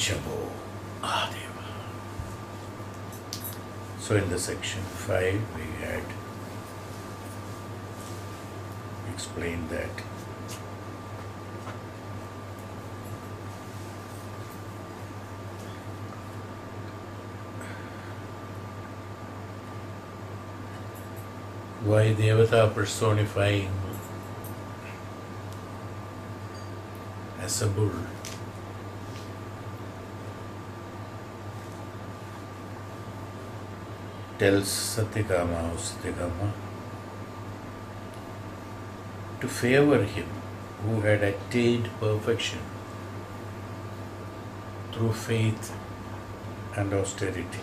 Shambho Adeva. So in the section 5 we had explained that why Devata personifying as a bull tells Saakshaathkaaram to favor him who had attained perfection through faith and austerity.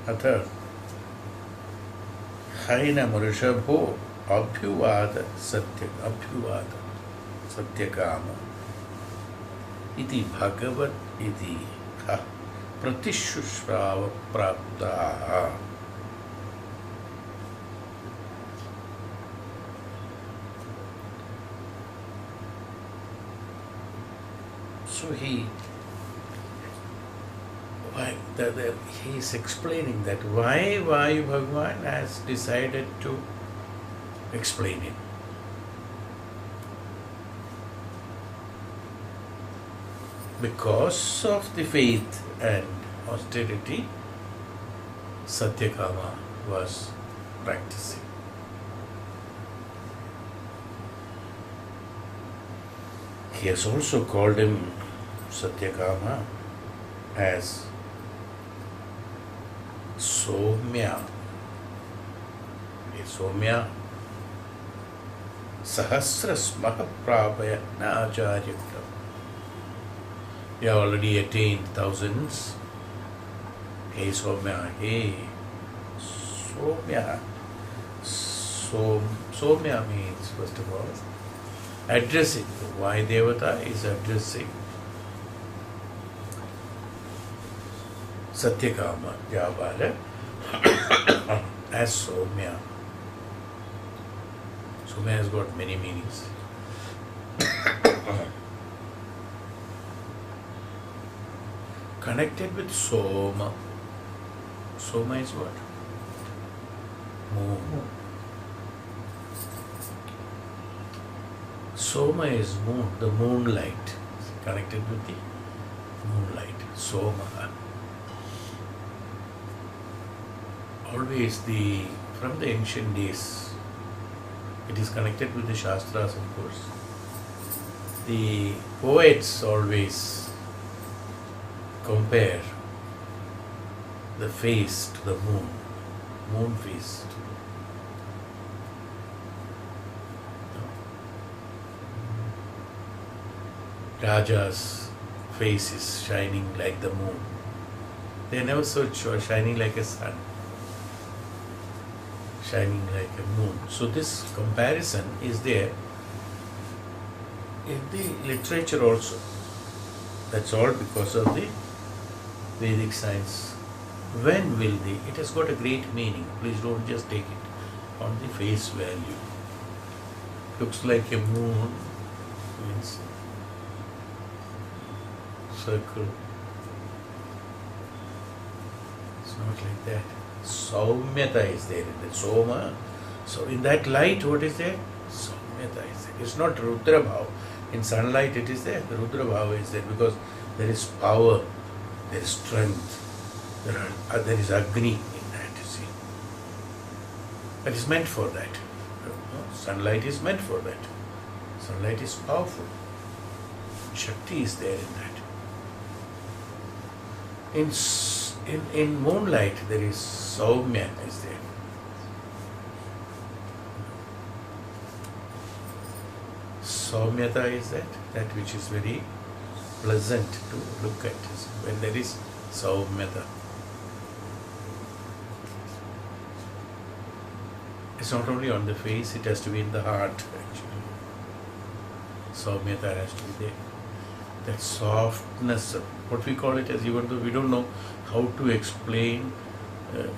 अतः हैनम ऋषभो अभ्युवाद सत्यकाम इति भगवत इति प्रतिशुश्राव प्राप्ताः. So he is explaining that why Bhagavan has decided to explain it. Because of the faith and austerity Satyakama was practicing. He has also called him Satyakama as Somya. Somya Sahasras Mahaprabhaya Nacharyam. You have already attained thousands. Hey Somya, hey Somya. Somya means, first of all, addressing. Why Devata is addressing Satyakama Jabala as Somya. Somya has got many meanings. Connected with Soma. Soma is what? Moon. Soma is moon, the moonlight. Connected with the moonlight. Soma. Always from the ancient days, it is connected with the Shastras, of course. The poets always compare the face to the moon face. Raja's face is shining like the moon. They never saw it shining like a sun, shining like a moon. So this comparison is there in the literature also. That's all because of the Vedic science. When will it has got a great meaning. Please don't just take it on the face value. Looks like a moon, means circle. It's not like that. Saumyata is there in the Soma. So in that light, what is there? Saumyata is there. It's not Rudra Bhava. In sunlight it is there. The Rudra Bhava is there because there is power, there is strength, there is Agni in that, you see. That is meant for that. Sunlight is meant for that. Sunlight is powerful. Shakti is there in that. In moonlight there is Saumya is there. Saumyata is that which is very pleasant to look at when there is Saumyata. It's not only on the face, it has to be in the heart actually. Saumyata has to be there. That softness, what we call it as, even though we don't know how to explain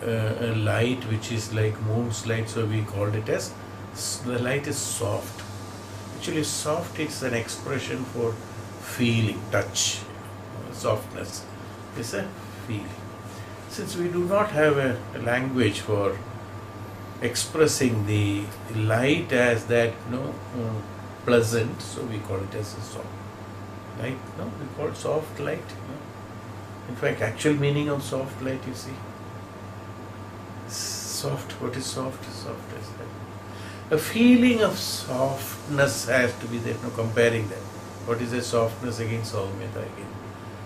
a light which is like moon's light, so we called it as, the light is soft. Actually, soft is an expression for feeling, touch. Softness is a feeling. Since we do not have a language for expressing the light as that pleasant, so we call it as a soft light. We call it soft light. In fact, actual meaning of soft light, you see. Soft, what is soft? Soft is that. A feeling of softness has to be there. Comparing that. What is the softness against Saumyata again?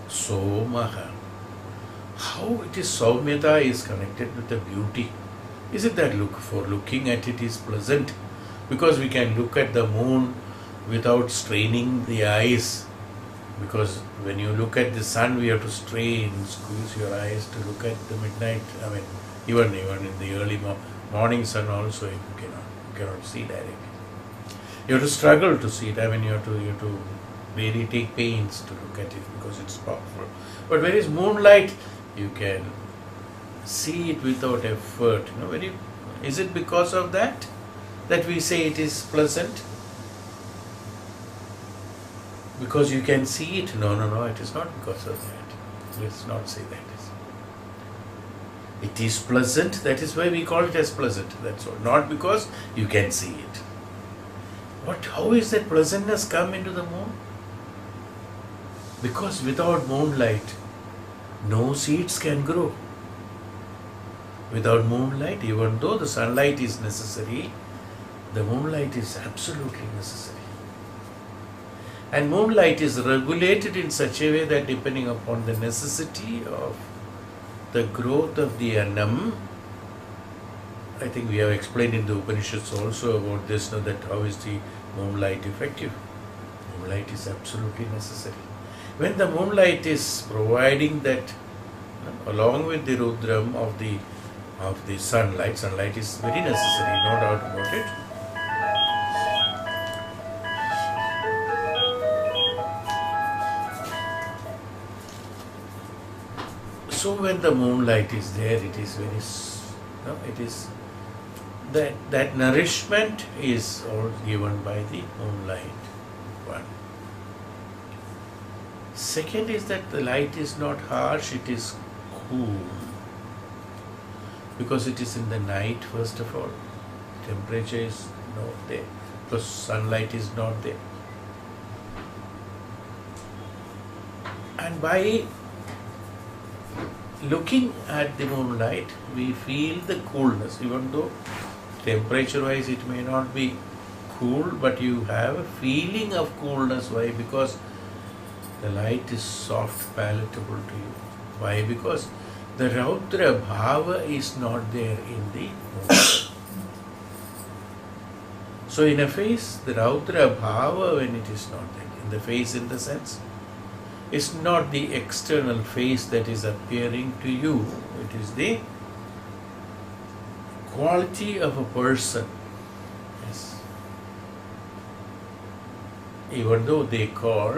Somaha. How it is Saumyata is connected with the beauty. Is it that looking at it is pleasant? Because we can look at the moon without straining the eyes. Because when you look at the sun, we have to strain, squeeze your eyes to look at the midnight. Even in the early morning sun also, you cannot see directly. You have to struggle to see it. You have to really take pains to look at it because it's powerful. But when it's moonlight, you can see it without effort. Is it because of that we say it is pleasant? Because you can see it? No, it is not because of that. Let's not say that. It is pleasant, that is why we call it as pleasant, that's all. Not because you can see it. How is that pleasantness come into the moon? Because without moonlight, no seeds can grow. Without moonlight, even though the sunlight is necessary, the moonlight is absolutely necessary. And moonlight is regulated in such a way that depending upon the necessity of the growth of the annam, I think we have explained in the Upanishads also about this, that how is the moonlight effective. Moonlight is absolutely necessary. When the moonlight is providing that, along with the Rudram of the sunlight is very necessary, no doubt about it. So when the moonlight is there, it is that nourishment is all given by the moonlight. One. Second is that the light is not harsh, it is cool. Because it is in the night, first of all. Temperature is not there. Because sunlight is not there. And by looking at the moonlight, we feel the coolness, even though temperature-wise it may not be cool, but you have a feeling of coolness. Why? Because the light is soft, palatable to you. Why? Because the Raudra Bhava is not there in the moonlight. So in a face, the Raudra Bhava, when it is not there, in the face in the sense, it's not the external face that is appearing to you, it is the quality of a person. Yes. Even though they call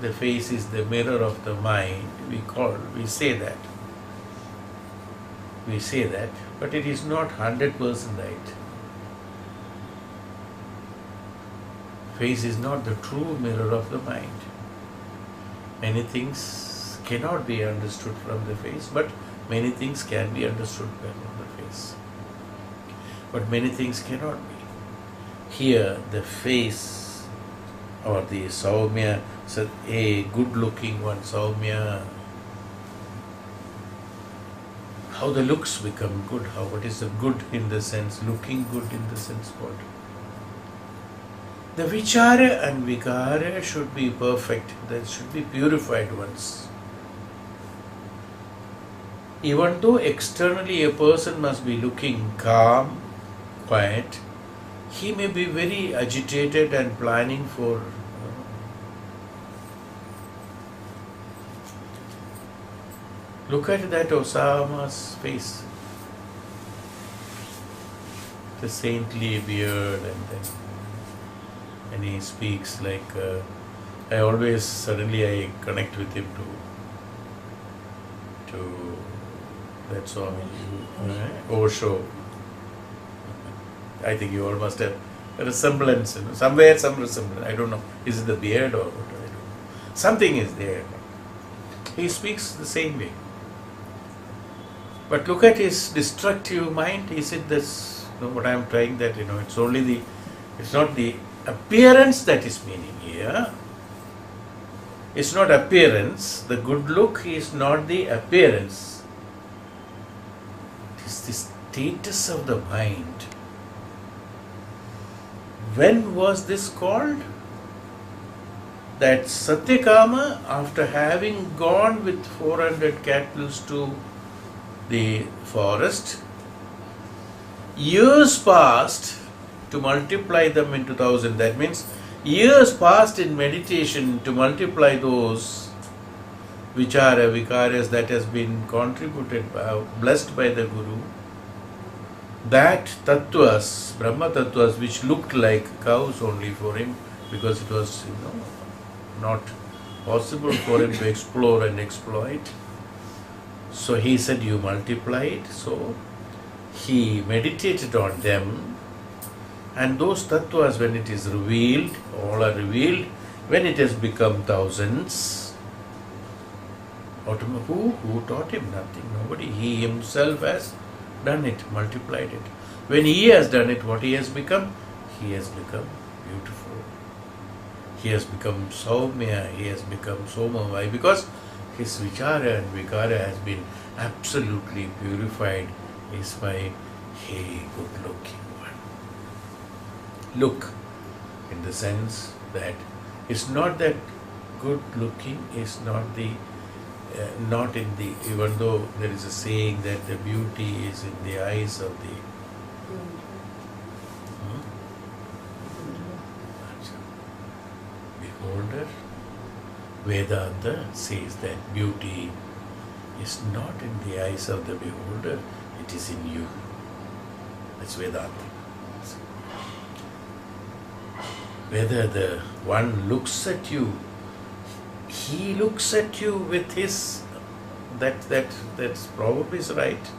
the face is the mirror of the mind, we say that, but it is not 100% right. Face is not the true mirror of the mind. Many things cannot be understood from the face, but many things can be understood from the face. But many things cannot be. Here, the face or the Saumya, so a good-looking one, Saumya, how the looks become good, what is the good in the sense, looking good in the sense what? The vichara and vikara should be perfect, they should be purified ones. Even though externally a person must be looking calm, quiet, he may be very agitated and planning for look at that Osama's face, the saintly beard, and he speaks like I always suddenly connect with him to that Swami Osho. I think you all must have resemblance, somewhere some resemblance. I don't know. Is it the beard or what? I don't know. Something is there. He speaks the same way. But look at his destructive mind. Is it this? What I am trying that, it's only it's not the appearance that is meaning here. It's not appearance. The good look is not the appearance. It is the status of the mind. When was this called? That Satyakama, after having gone with 400 cattle to the forest, years passed to multiply them into 1,000. That means years passed in meditation to multiply those vichara, vicaras that has been contributed, blessed by the Guru. That tattvas, Brahma tattvas, which looked like cows only for him, because it was not possible for him to explore and exploit. So he said, you multiply it. So he meditated on them, and those tattvas, when it is revealed, all are revealed, when it has become thousands, who taught him? Nothing, nobody. He himself has done it, multiplied it. When he has done it, what he has become? He has become beautiful. He has become Saumya, he has become Soma. Why? Because his vichara and vikara has been absolutely purified. Is why he good looking one. Look, in the sense that it's not that good looking is not the not in the, even though there is a saying that the beauty is in the eyes of the beholder. Vedanta says that beauty is not in the eyes of the beholder, it is in you. That's Vedanta. Whether the one looks at you, he looks at you with his, that's probably is right,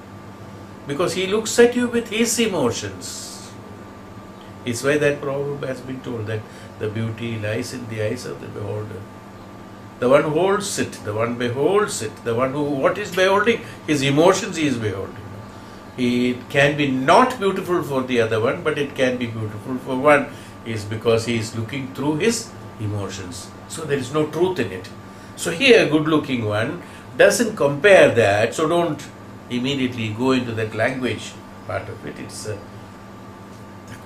because he looks at you with his emotions. It's why that proverb has been told that the beauty lies in the eyes of the beholder. The one who holds it, the one beholds it, the one who, what is beholding? His emotions he is beholding. It can be not beautiful for the other one, but it can be beautiful for one, is because he is looking through his emotions. So there is no truth in it. So here, good looking one doesn't compare that, so don't immediately go into that language part of it. It's the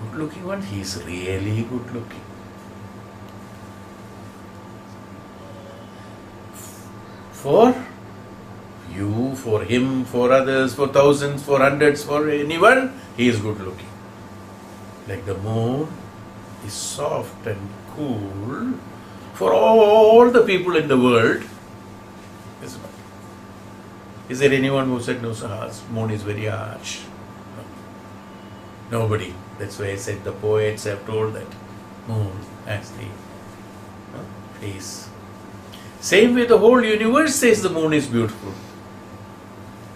good looking one, he is really good looking. For you, for him, for others, for thousands, for hundreds, for anyone, he is good looking. Like the moon is soft and cool for all the people in the world. Is there anyone who said, no, sir, moon is very harsh? No. Nobody. That's why I said the poets have told that moon has the face. Same way the whole universe says the moon is beautiful.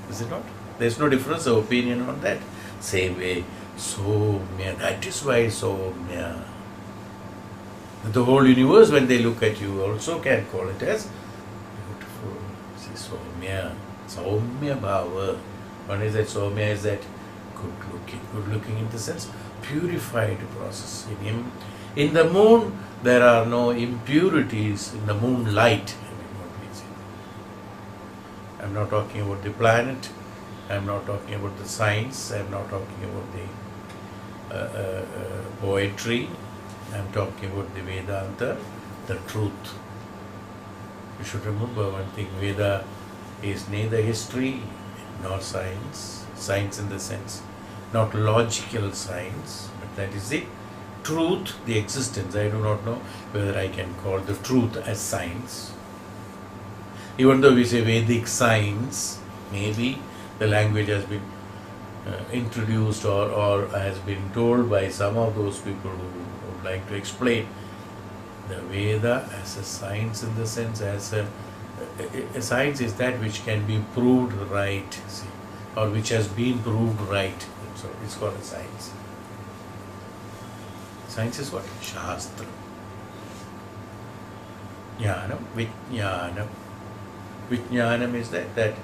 Is it not? There is no difference of opinion on that. Same way, Somya, that is why Somya. The whole universe, when they look at you, also can call it as beautiful. See, Somya, Saumya Bhava. One is that Somya is that good looking in the sense purified process in him. In the moon, there are no impurities in the moonlight. I'm not talking about the planet, I'm not talking about the science, I'm not talking about the poetry, I'm talking about the Vedanta, the truth. You should remember one thing, Veda is neither history nor science, science in the sense, not logical science, but that is the truth, the existence. I do not know whether I can call the truth as science. Even though we say Vedic science, maybe the language has been introduced or has been told by some of those people who would like to explain the Veda as a science in the sense as a science is that which can be proved right, see, or which has been proved right. So it's called a science. Science is what? Shastra. Jnanam, Vijnanam. Vijnanam is that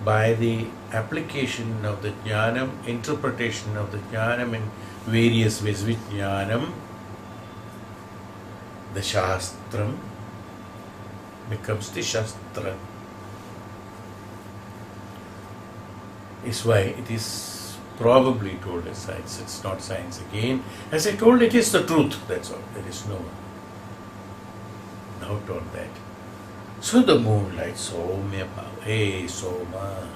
by the application of the Jnanam, interpretation of the Jnanam in various ways, Vijnanam, the Shastram becomes the Shastra. Is why it is probably told as science. It's not science again. As I told, it is the truth. That's all. There is no doubt on that. So the moonlight, Somya Bhava, hey Soma.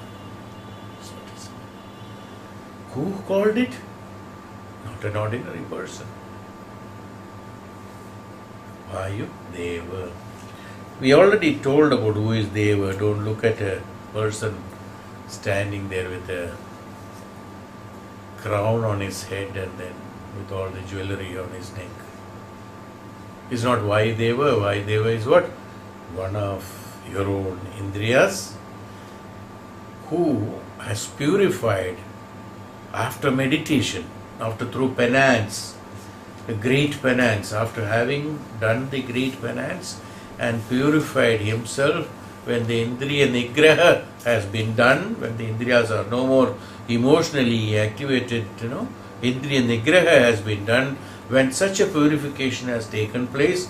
So it is. Who called it? Not an ordinary person. Vayu Deva. We already told about who is Deva. Don't look at a person standing there with a crown on his head and then with all the jewelry on his neck. It's not Vaideva. Vaideva is what? One of your own Indriyas who has purified after meditation, after through penance, a great penance, after having done the great penance and purified himself. When the Indriya Nigraha has been done, when the Indriyas are no more emotionally activated, Indriya Nigraha has been done, when such a purification has taken place,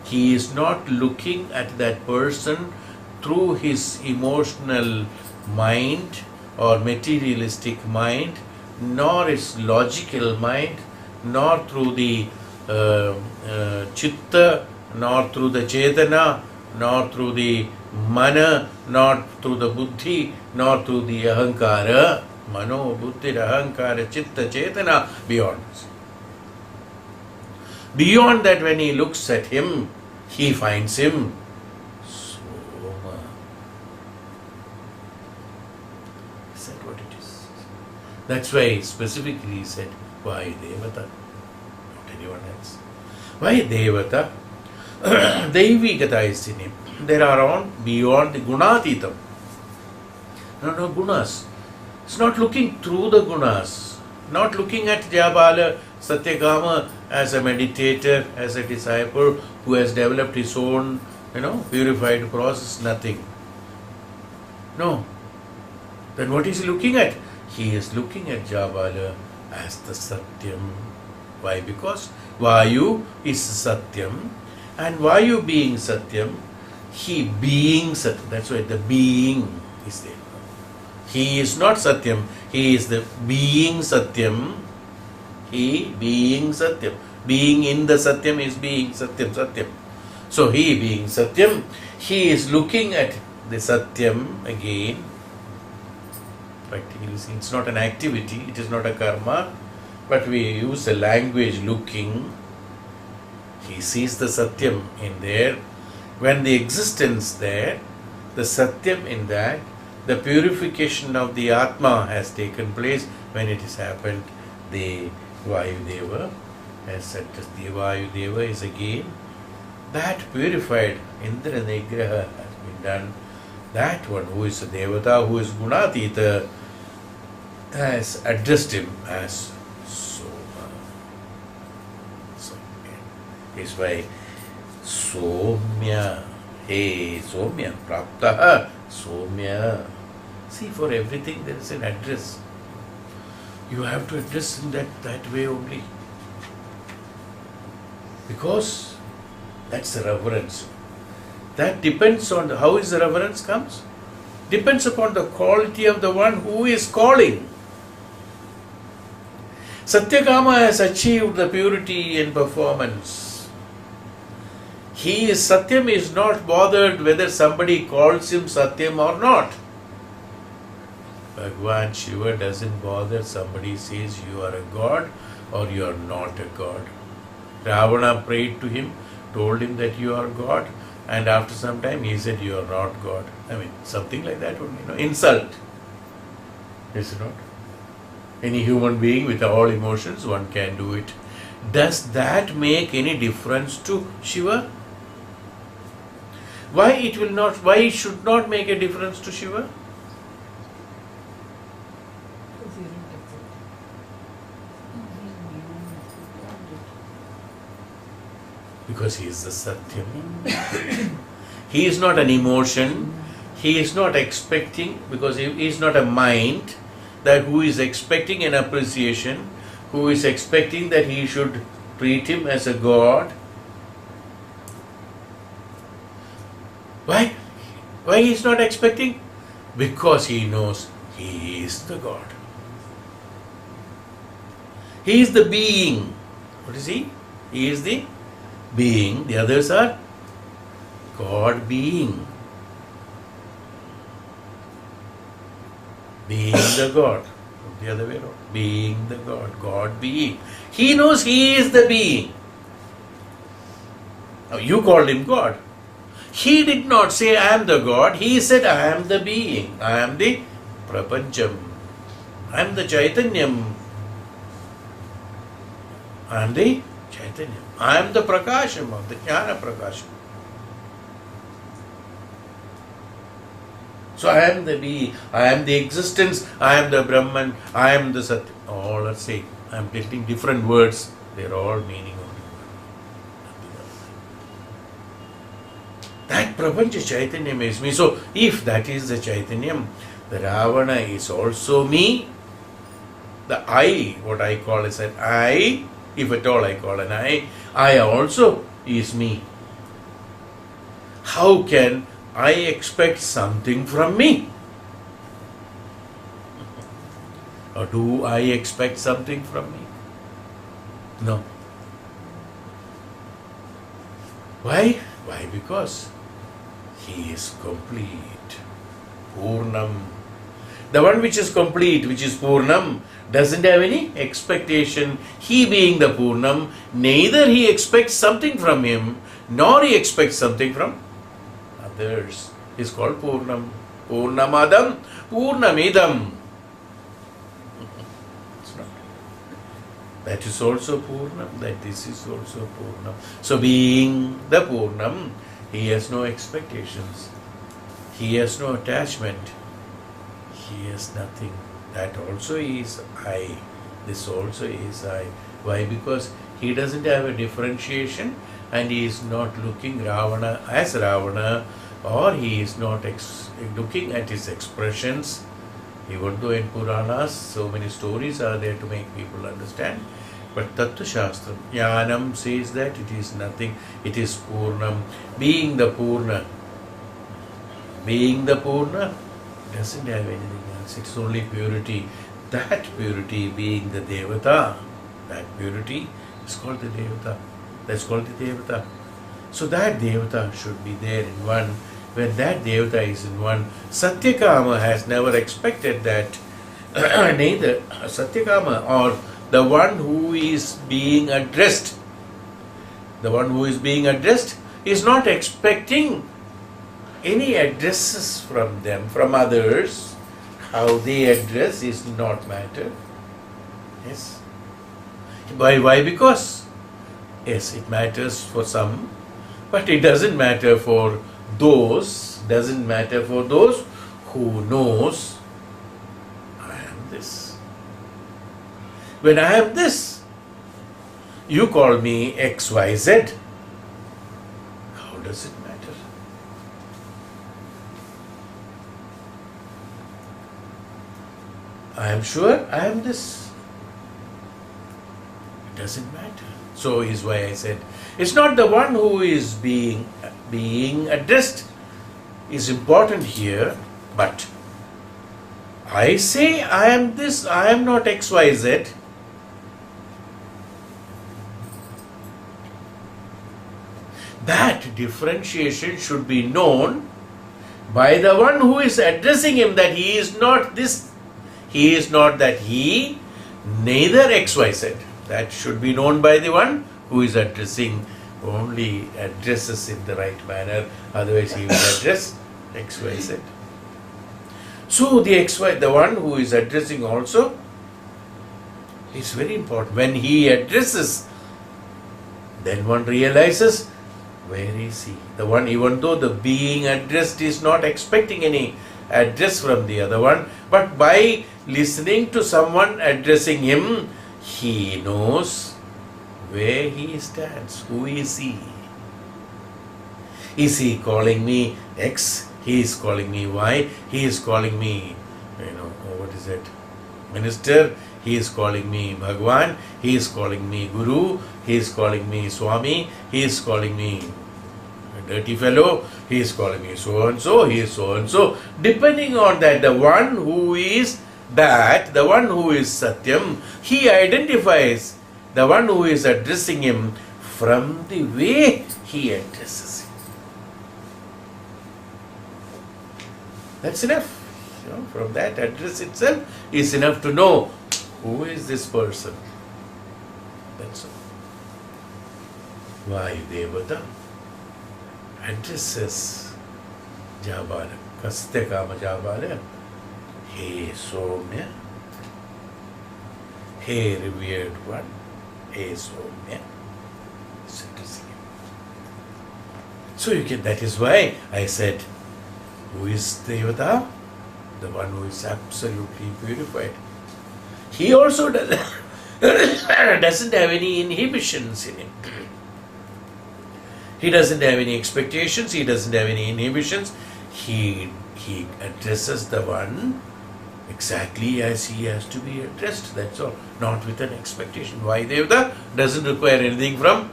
he is not looking at that person through his emotional mind or materialistic mind, nor his logical mind, nor through the chitta, nor through the chetana, nor through the mana, not through the buddhi, nor through the ahankara, mano, buddhi, ahankara, chitta, chetana, beyond. Beyond that, when he looks at him, he finds him Soma. Is that what it is? That's why specifically he said, why Devata? Not anyone else. Why Devata? Daivikata is in him. There are on beyond the gunatitam. No gunas. It's not looking through the gunas. Not looking at Jabala Satyakama as a meditator, as a disciple who has developed his own, purified process, nothing. No. Then what is he looking at? He is looking at Jabala as the Satyam. Why? Because Vayu is Satyam, and Vayu being Satyam, he being Satyam. That's why the being is there. He is not Satyam, he is the being Satyam. He being Satyam. Being in the Satyam is being Satyam. So he being Satyam, he is looking at the Satyam again. Practically, it's not an activity, it is not a karma, but we use the language looking. He sees the Satyam in there. When the existence there, the Satyam in that, the purification of the Atma has taken place. When it has happened, the Vayudeva has said the Vayudeva is again that purified Indra Nigraha has been done. That one who is a Devata, who is Gunatita, has addressed him as Soma. So, is why Somya, hey Somya, Praptaha, Somya. See, for everything there is an address. You have to address in that way only. Because that's the reverence. That depends on how is the reverence comes. Depends upon the quality of the one who is calling. Satyakama has achieved the purity in performance. Satyam is not bothered whether somebody calls him Satyam or not. Bhagwan Shiva doesn't bother somebody says you are a god or you are not a god. Ravana prayed to him, told him that you are God, and after some time he said you are not God. Something like that only, insult. Is it not? Any human being with all emotions, one can do it. Does that make any difference to Shiva? Why it should not make a difference to Shiva? Because he is the Satyam. He is not an emotion. He is not expecting, because he is not a mind that who is expecting an appreciation, who is expecting that he should treat him as a god. Why? Why he is not expecting? Because he knows he is the God. He is the being. What is he? He is the being. The others are God being. Being the God. The other way around. Being the God. God being. He knows he is the being. Now you called him God. He did not say, I am the God. He said, I am the being. I am the Prapancham. I am the Chaitanyam. I am the Chaitanyam. I am the Prakasham of the Jnana Prakasham. So I am the being. I am the existence. I am the Brahman. I am the Sat. All are same. I am getting different words. They are all meaning only one. That Prapancha Chaitanyam is me. So if that is the Chaitanyam, the Ravana is also me. The I, what I call as an I, if at all I call an I also is me. How can I expect something from me? Or do I expect something from me? No. Why? Why? Because he is complete. Purnam. The one which is complete, which is Purnam, doesn't have any expectation. He being the Purnam, neither he expects something from him, nor he expects something from others. Is called Purnam. Purnamadam, Purnamidam. It's not. That is also Purnam. That this is also Purnam. So being the Purnam, he has no expectations. He has no attachment. He has nothing. That also is I. This also is I. Why? Because he doesn't have a differentiation and he is not looking Ravana as Ravana, or he is not looking at his expressions. Even though in Puranas so many stories are there to make people understand, but Tattva Shastram, Jnanam says that it is nothing, it is Purnam. Being the Purna doesn't have anything else, it's only purity. That purity being the Devata, that purity is called the Devata. That's called the Devata. So that Devata should be there in one. When that Devata is in one, Satyakama has never expected that. Neither Satyakama or the one who is being addressed, is not expecting any addresses from them, from others. How they address is not matter. Yes. Why? Because yes, it matters for some, but it doesn't matter for those. Doesn't matter for those who knows I am this. When I am this, you call me XYZ. How does it matter? I am sure I am this. It doesn't matter. So is why I said it's not the one who is being addressed is important here, but I say I am this, I am not XYZ. That differentiation should be known by the one who is addressing him, that he is not this, he is not that he, neither XYZ. That should be known by the one who is addressing, only addresses in the right manner, otherwise he will address XYZ. So the one who is addressing also is very important. When he addresses, then one realizes, where is he? The one, even though the being addressed is not expecting any address from the other one, but by listening to someone addressing him, he knows where he stands, who is he. Is he calling me X? He is calling me Y. He is calling me, what is it? Minister. He is calling me Bhagwan. He is calling me Guru. He is calling me Swami. He is calling me a dirty fellow. He is calling me so and so. He is so and so. Depending on that, the one who is that, the one who is Satyam, he identifies the one who is addressing him from the way he addresses him. That's enough. From that address itself is enough to know who is this person. That's all. Vayudevata addresses Jabala, Kastekama Jabala, Hey Somya, Hey revered one, Hey Somya. It's addressing him. So that is why I said, who is Devata? The one who is absolutely purified. He also doesn't have any inhibitions in him. He doesn't have any expectations. He doesn't have any inhibitions. He addresses the one exactly as he has to be addressed. That's all. Not with an expectation. Why Devata doesn't require anything from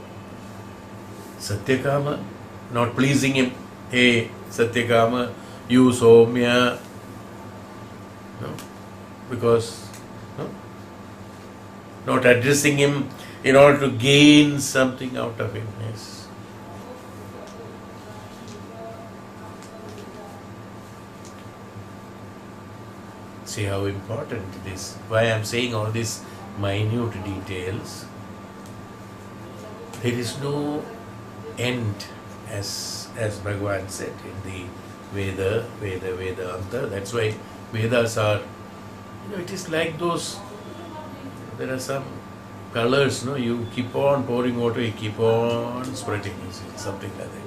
Satyakama. Not pleasing him. Hey Satyakama, you Somya. No, because not addressing him in order to gain something out of him. Yes. See how important it is. Why I am saying all these minute details. There is no end, as Bhagavan said in the Vedanta. That's why Vedas are, it is like those, there are some colors, you keep on pouring water, you keep on spreading, something like that.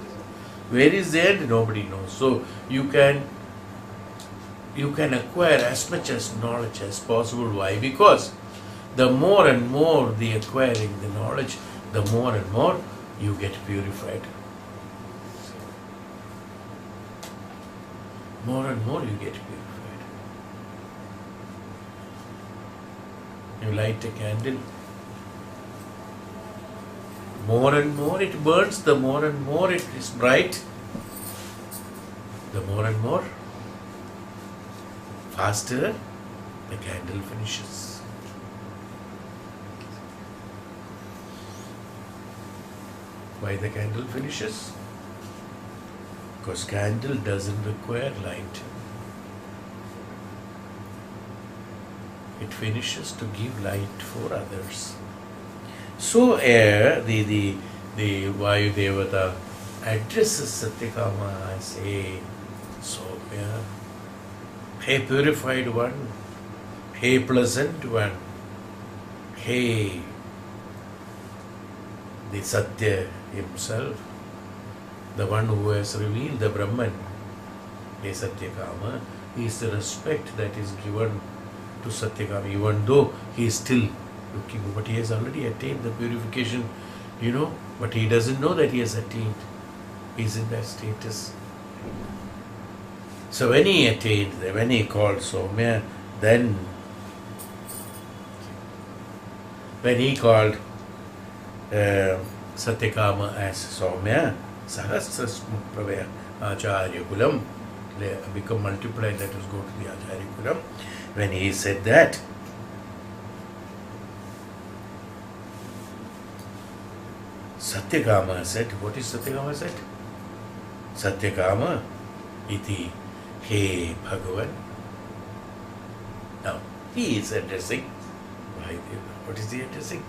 Where is the end? Nobody knows. So you can acquire as much as knowledge as possible. Why? Because the more and more the acquiring the knowledge, the more and more you get purified. More and more you get purified. You light a candle, more and more it burns, the more and more it is bright, the more and more faster the candle finishes. Why the candle finishes? Because candle doesn't require light. It finishes to give light for others. So the Vayudevata addresses Satyakama as a Somya, hey purified one, hey pleasant one, hey the Satya himself, the one who has revealed the Brahman, hey Satyakama, is the respect that is given to Satyakama, even though he is still looking, but he has already attained the purification, but he doesn't know that he has attained. He is in that status. So when he attained, when he called Somya, then when he called Satyakama as Somya, Sahasrasmutpravaya Acharya Kulam, become multiplied, let us go to the Acharya Kulam. When he said that, Satyakama said, what is Satyakama said? Satyakama iti he Bhagavan. Now, he is addressing, what is he addressing?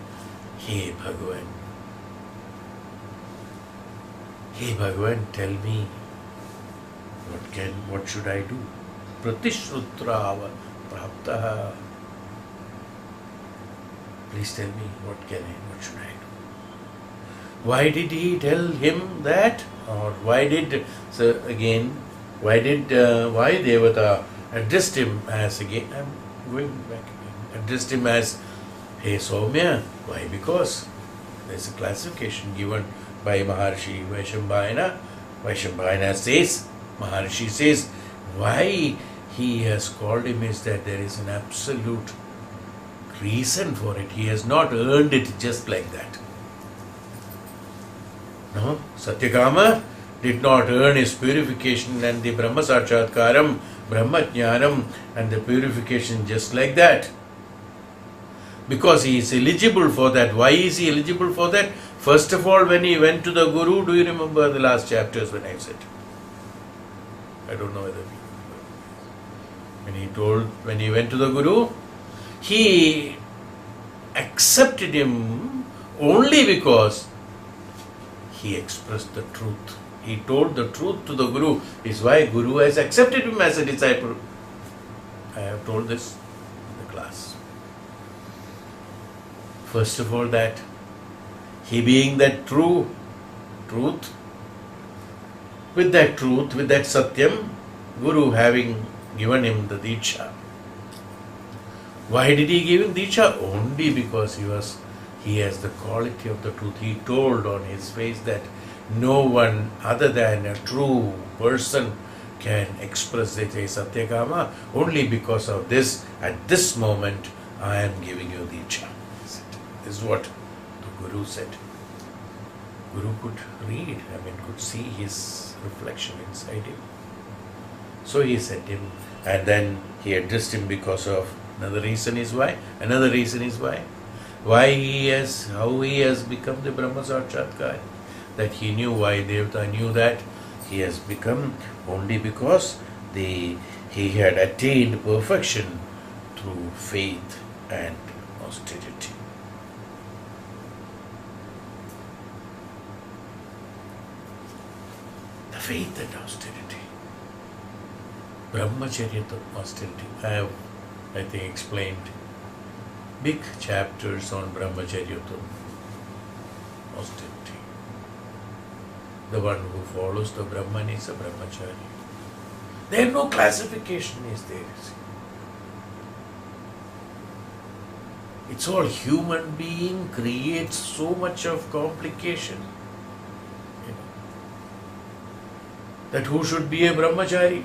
He Bhagavan. Hey Bhagavan, tell me, what should I do? Pratishrutrava praptaha. Please tell me, what should I do? Why did he tell him that? Or why did Devata addressed him as, again, I'm going back again, addressed him as, hey Somya. Why? Because there's a classification given by Maha Rishi Vaisambhayana Vaisambhayana says, Maharishi says, why he has called him is that there is an absolute reason for it. He has not earned it just like that. No, Satyakama did not earn his purification and the Brahma saakshaathkaaram, Brahmacharyam and the purification just like that. Because he is eligible for that. Why is he eligible for that? First of all, when he went to the Guru, do you remember the last chapters when I said? I don't know whether when he went to the Guru, he accepted him only because he expressed the truth. He told the truth to the Guru. Is why Guru has accepted him as a disciple. I have told this in the class. First of all, that he being that truth, with that Satyam, Guru having given him the Diksha. Why did he give him Diksha? Only because he has the quality of the truth. He told on his face that no one other than a true person can express it. Hey, Satyakama, only because of this, at this moment, I am giving you Diksha. This is what the Guru said. Guru could read, could see his reflection inside him. So he sent him, and then he addressed him because of another reason is why. How he has become the Brahma saakshaathkar. That he knew why Devata knew that he has become only because he had attained perfection through faith and austerity. The faith and austerity. Brahmacharyam austerity. I have, explained big chapters on Brahmacharyam austerity. The one who follows the Brahman is a Brahmachari. There no classification is there. It's all human being creates so much of complication. That who should be a Brahmachari?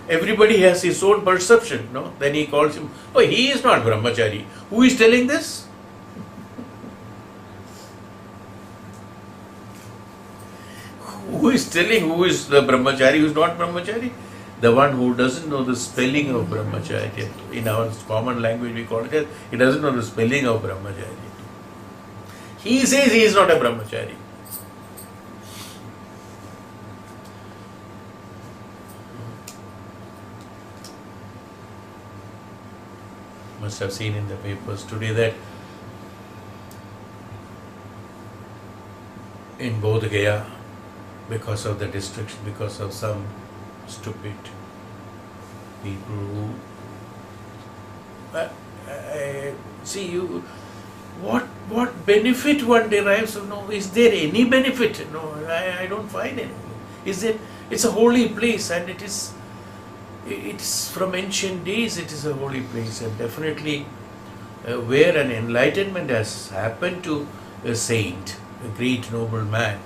Everybody has his own perception, no? Then he calls him, he is not Brahmachari. Who is telling this? Who is telling who is the Brahmachari, who is not Brahmachari? The one who doesn't know the spelling of Brahmachari. In our common language we call it as, he doesn't know the spelling of Brahmachari. He says he is not a Brahmachari. Must have seen in the papers today that in Bodh Gaya, because of the destruction, because of some stupid people who what benefit one derives of, no, is there any benefit? No, I don't find any. It's a holy place, and it's from ancient days, it is a holy place, and definitely where an enlightenment has happened to a saint, a great noble man.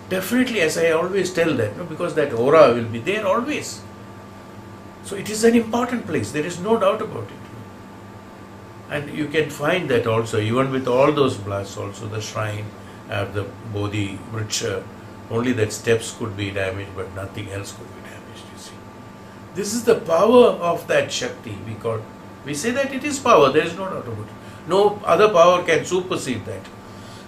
Definitely, as I always tell that, because that aura will be there always. So it is an important place, there is no doubt about it. And you can find that also, even with all those blasts, also the shrine, the Bodhi Vriksha, only that steps could be damaged, but nothing else could be damaged, you see. This is the power of that Shakti. We say that it is power, there is no doubt about it. No other power can supersede that.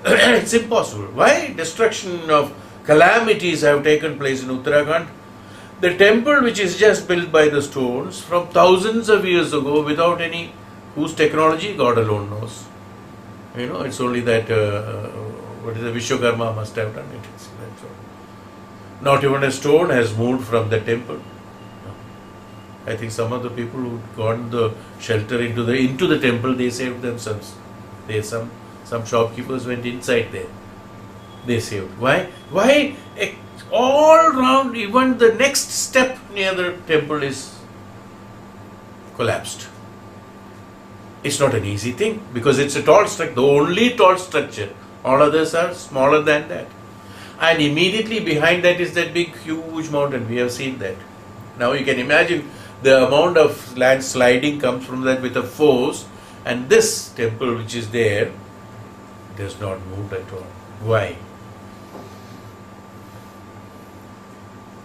It's impossible. Why? Destruction of calamities have taken place in Uttarakhand. The temple which is just built by the stones from thousands of years ago without any, whose technology God alone knows. It's only that, Vishwakarma must have done it. That's all. Not even a stone has moved from the temple. I think some of the people who got the shelter into the temple, they saved themselves. Some shopkeepers went inside there. They saved. Why? All round, even the next step near the temple is collapsed. It's not an easy thing because it's a tall structure, the only tall structure. All others are smaller than that. And immediately behind that is that big huge mountain. We have seen that. Now you can imagine the amount of landsliding comes from that with a force, and this temple which is there does not move at all. Why?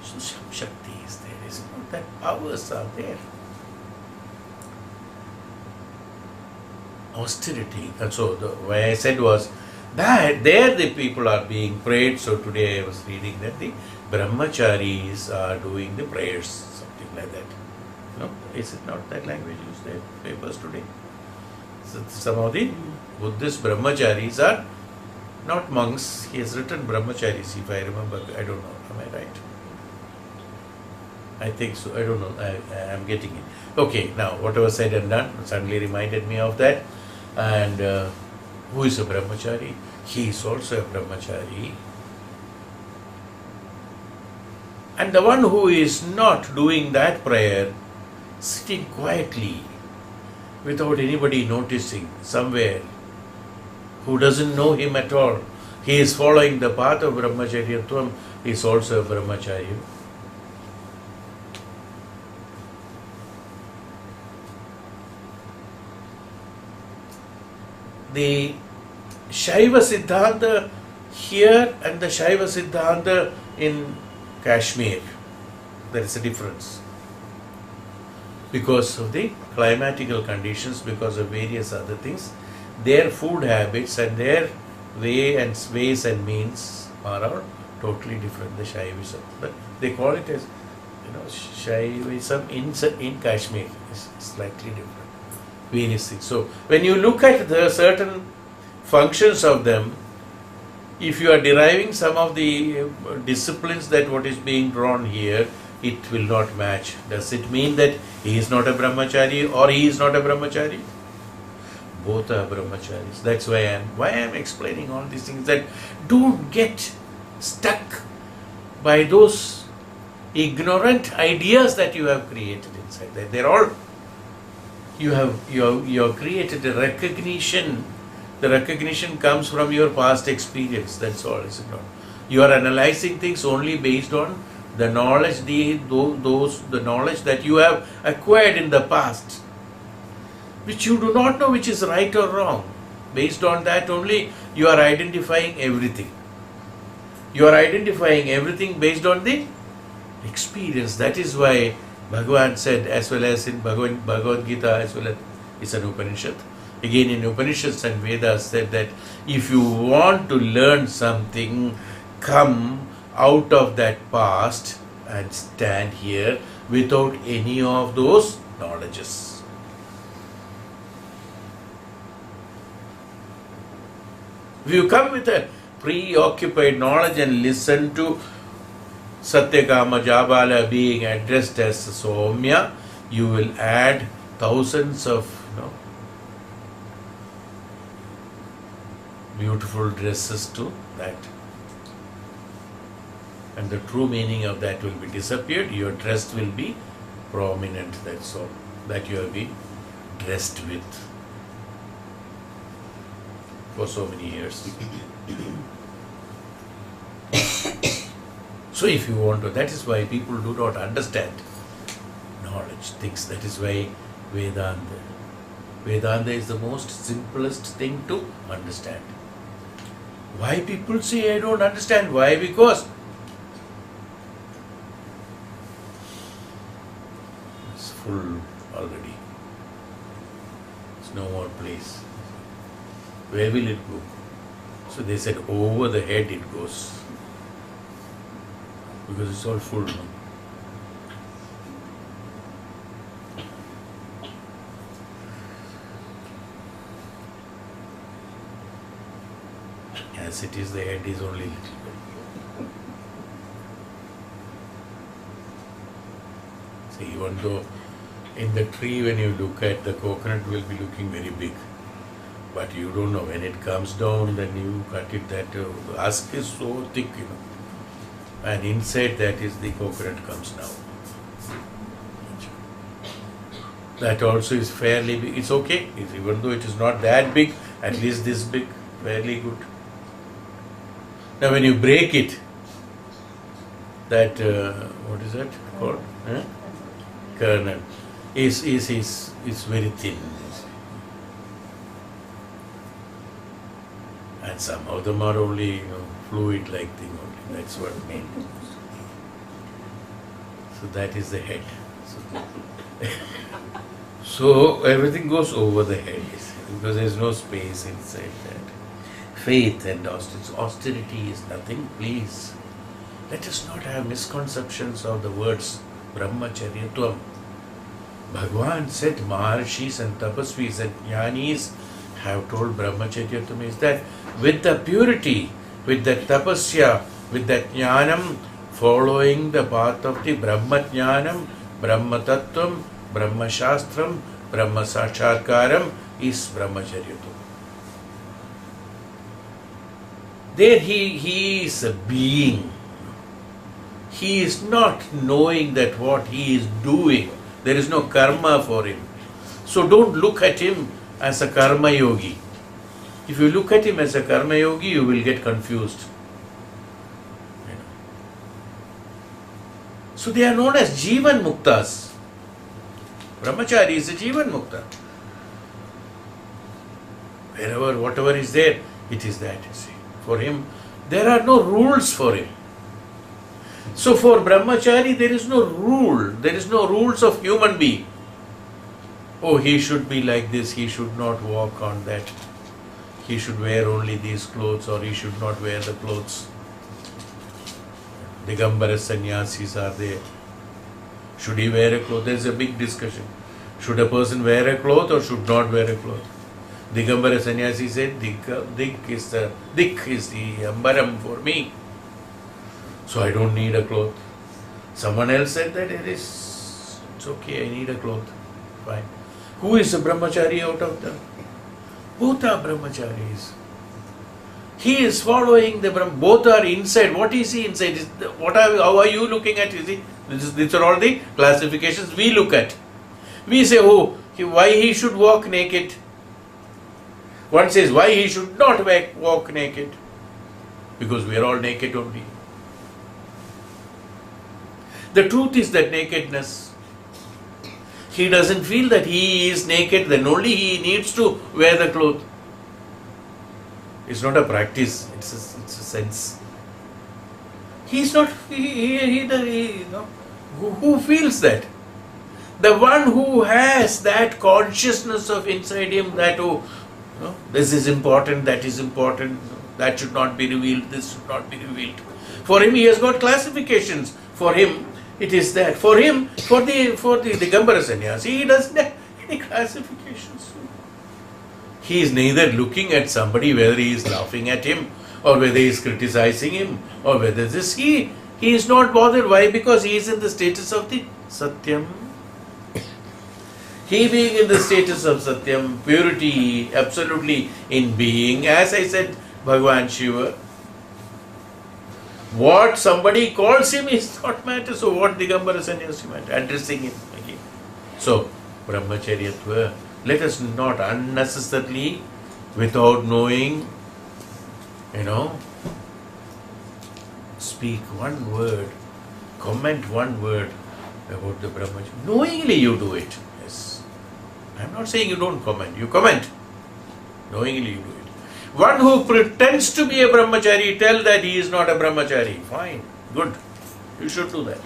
So some Shakti is there, is not that powers are there. Austerity. And so why I said was that there the people are being prayed. So today I was reading that the Brahmacharis are doing the prayers, something like that. No, is it not that language used in papers today? So some of the Buddhist Brahmacharis are not monks. He has written Brahmacharis, if I remember. I don't know. Am I right? I think so. I don't know. I am getting it. Okay, now whatever said and done suddenly reminded me of that. And who is a Brahmachari? He is also a Brahmachari. And the one who is not doing that prayer, sitting quietly, without anybody noticing, somewhere, who doesn't know him at all, he is following the path of Brahmacharyatvam, is also a Brahmachari. The Shaiva Siddhanta here and the Shaiva Siddhanta in Kashmir, there is a difference. Because of the climatical conditions, because of various other things, their food habits and their ways and means are all totally different. The Shaivism, but they call it as, Shaivism in Kashmir is slightly different. Various things. So when you look at the certain functions of them, if you are deriving some of the disciplines that what is being drawn here, it will not match. Does it mean that he is not a Brahmachari or he is not a Brahmachari? Both are Brahmacharis. That's why I am explaining all these things, that don't get stuck by those ignorant ideas that you have created inside. They're all, you have created a recognition. The recognition comes from your past experience. That's all, is it not? You are analyzing things only based on the knowledge, the knowledge that you have acquired in the past, which you do not know which is right or wrong. Based on that only, you are identifying everything. You are identifying everything based on the experience. That is why Bhagavan said, as well as in Bhagavad Gita, as well as it's an Upanishad. Again in Upanishads and Vedas said that if you want to learn something, come out of that past and stand here without any of those knowledges. If you come with a preoccupied knowledge and listen to Satyakama Jabala being addressed as Somya, you will add thousands of beautiful dresses to that. And the true meaning of that will be disappeared. Your dress will be prominent. That's all that you have been dressed with for so many years. So if you want to, that is why people do not understand knowledge, things. That is why Vedanta is the most simplest thing to understand. Why people say I don't understand? Why? Because it's full already. There's no more place. Where will it go? So they said over the head it goes. Because it's all full now. As it is, the head is only little bit. See, even though in the tree when you look at the coconut will be looking very big, but you don't know when it comes down, then you cut it, that husk is so thick, and inside that is the coconut comes now. That also is fairly big. It's okay, even though it is not that big, at least this big, fairly good. Now when you break it, that what is that called? Kernel is very thin. You see. And some of them are only fluid-like thing only. That's what I mean. So that is the head. So everything goes over the head, you see, because there is no space inside that. Faith and austerity. Austerity is nothing, please. Let us not have misconceptions of the words Brahmacharyam. Bhagavan said Maharishis and Tapasvis and Jnanis have told Brahmacharyam is that with the purity, with the tapasya, with the jnanam, following the path of the Brahmajnanam, Brahmatattvam, Brahmashastram, Brahma saakshaathkaaram is Brahmacharyam. There he is a being. He is not knowing that what he is doing. There is no karma for him. So don't look at him as a karma yogi. If you look at him as a karma yogi, you will get confused. So they are known as Jivan Muktas. Brahmachari is a Jivan Mukta. Wherever, whatever is there, it is that, you see. For him, there are no rules for him. So for Brahmachari, there is no rule. There is no rules of human being. Oh, he should be like this, he should not walk on that. He should wear only these clothes, or he should not wear the clothes. Digambara sannyasis are there. Should he wear a cloth? There is a big discussion. Should a person wear a cloth or should not wear a cloth? Digambara sannyasi said, Dik is the ambaram for me. So I don't need a cloth. Someone else said that it's okay, I need a cloth. Fine. Who is a brahmachari out of them? Both are brahmacharis. He is following the Brahma. Both are inside. What is he inside? How are you looking at? These are all the classifications we look at. We say, why he should walk naked? One says, why he should not walk naked? Because we are all naked only. The truth is that nakedness. He doesn't feel that he is naked, then only he needs to wear the cloth. It's not a practice, it's a sense. He's not, who feels that? The one who has that consciousness of inside him that, this is important, that is important, that should not be revealed, this should not be revealed. For him, he has got classifications. For him, it is that. For him, for the Digambara sannyasi, he doesn't have any classifications. He is neither looking at somebody whether he is laughing at him or whether he is criticizing him or whether this. He is not bothered. Why? Because he is in the status of the Satyam. He being in the status of Satyam, purity, absolutely in being, as I said, Bhagavan Shiva. What somebody calls him is not matter. So what Digambara sannyasi meant? Addressing him again. So, Brahmacharyatva. Let us not unnecessarily, without knowing, speak one word, comment one word about the Brahmacharya. Knowingly you do it. Yes. I am not saying you don't comment. You comment. Knowingly you do it. One who pretends to be a Brahmachari, tell that he is not a Brahmachari. Fine. Good. You should do that.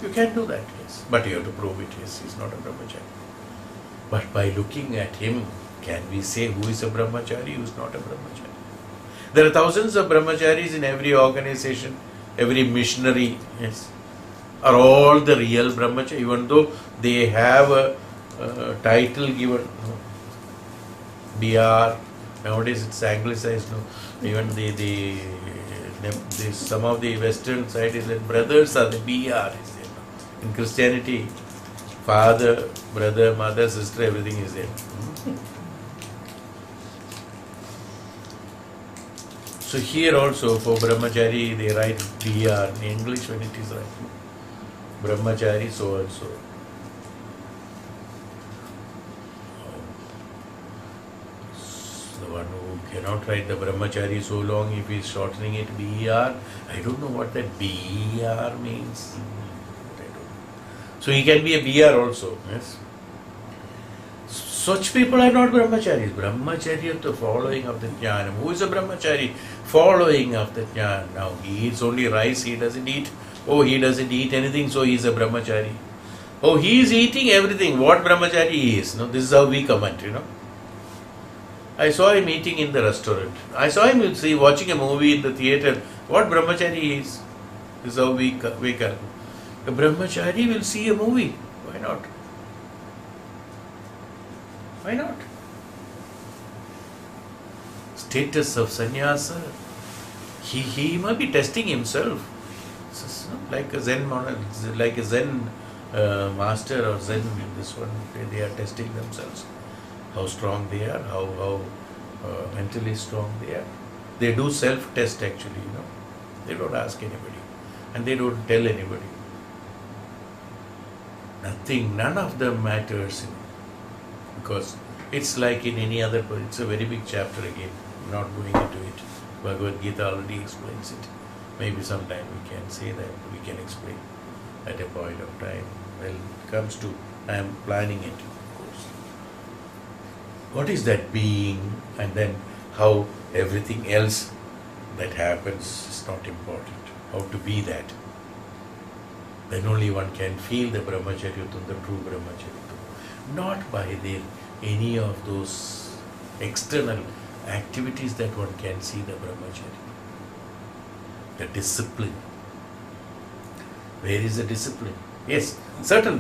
You can do that, yes. But you have to prove it, yes, he is not a Brahmachari. But by looking at him, can we say who is a Brahmachari, who is not a Brahmachari? There are thousands of Brahmacharis in every organization, every missionary, yes. Are all the real Brahmachari, even though they have a title given, BR, nowadays it's anglicized, even the some of the western side is that brothers are the BR, is there. In Christianity, father, brother, mother, sister, everything is there. So here also for Brahmachari they write BR in English when it is right. Brahmachari so also. The one who Cannot write the Brahmachari so long if he is shortening it BER. I don't know what that BER means. I don't know. So he can be a BR also. Yes. Such people are not brahmacharis. Brahmacharya, the following of the jnana. Who is a brahmachari? Following of the jnana. Now he eats only rice, he doesn't eat. Oh, he doesn't eat anything, so he is a brahmachari. Oh, he is eating everything. What brahmachari he is? No, this is how we comment, I saw him eating in the restaurant. I saw him watching a movie in the theatre. What brahmachari he is? This is how we calculate. A brahmachari will see a movie. Why not? Why not? Status of sannyasa. He might be testing himself. Like a Zen master or Zen, this one, they are testing themselves. How strong they are, how mentally strong they are. They do self-test actually, They don't ask anybody and they don't tell anybody. Nothing, none of them matters, because it's like in any other, it's a very big chapter again. I'm not going into it. Bhagavad Gita already explains it. Maybe sometime we can say that, we can explain at a point of time. Well, it comes to, I am planning it, of course. What is that being, and then how everything else that happens is not important. How to be that. Then only one can feel the Brahmacharyatvam, the true Brahmacharyatvam. Not by any of those external activities that one can see the Brahmacharya. The discipline. Where is the discipline? Yes, certain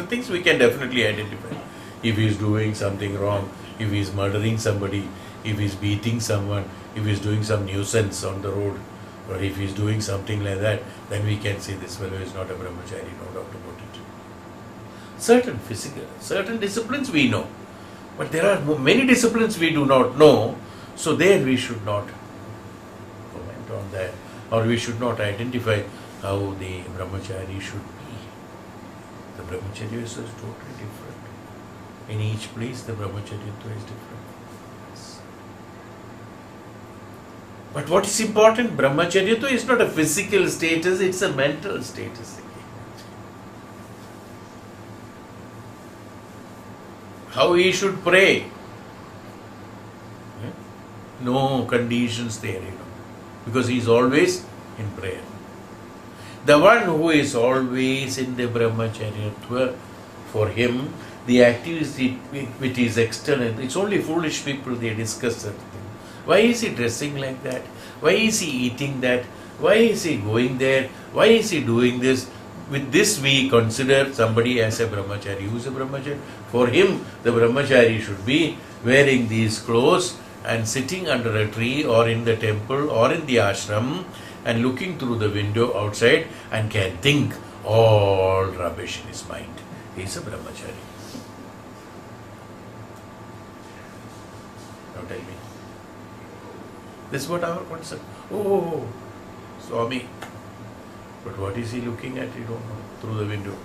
things we can definitely identify. If he is doing something wrong, if he is murdering somebody, if he is beating someone, if he is doing some nuisance on the road, or if he is doing something like that, then we can say this fellow is not a brahmachari, no doubt about it. Certain disciplines we know, but there are many disciplines we do not know, so there we should not comment on that, or we should not identify how the brahmachari should be. The brahmacharya is totally different. In each place the brahmacharya is different. But what is important? Brahmacharya is not a physical status, it's a mental status. How he should pray. No conditions there, because he is always in prayer. The one who is always in the Brahmacharyatva, for him, the activity which is external, it's only foolish people, they discuss that thing. Why is he dressing like that? Why is he eating that? Why is he going there? Why is he doing this? With this we consider somebody as a brahmachari. Who is a brahmachari? For him, the brahmachari should be wearing these clothes and sitting under a tree or in the temple or in the ashram and looking through the window outside and can think all rubbish in his mind. He is a brahmachari. Now tell me. This is what our concept. Oh, Swami. But what is he looking at? You don't know. Through the window.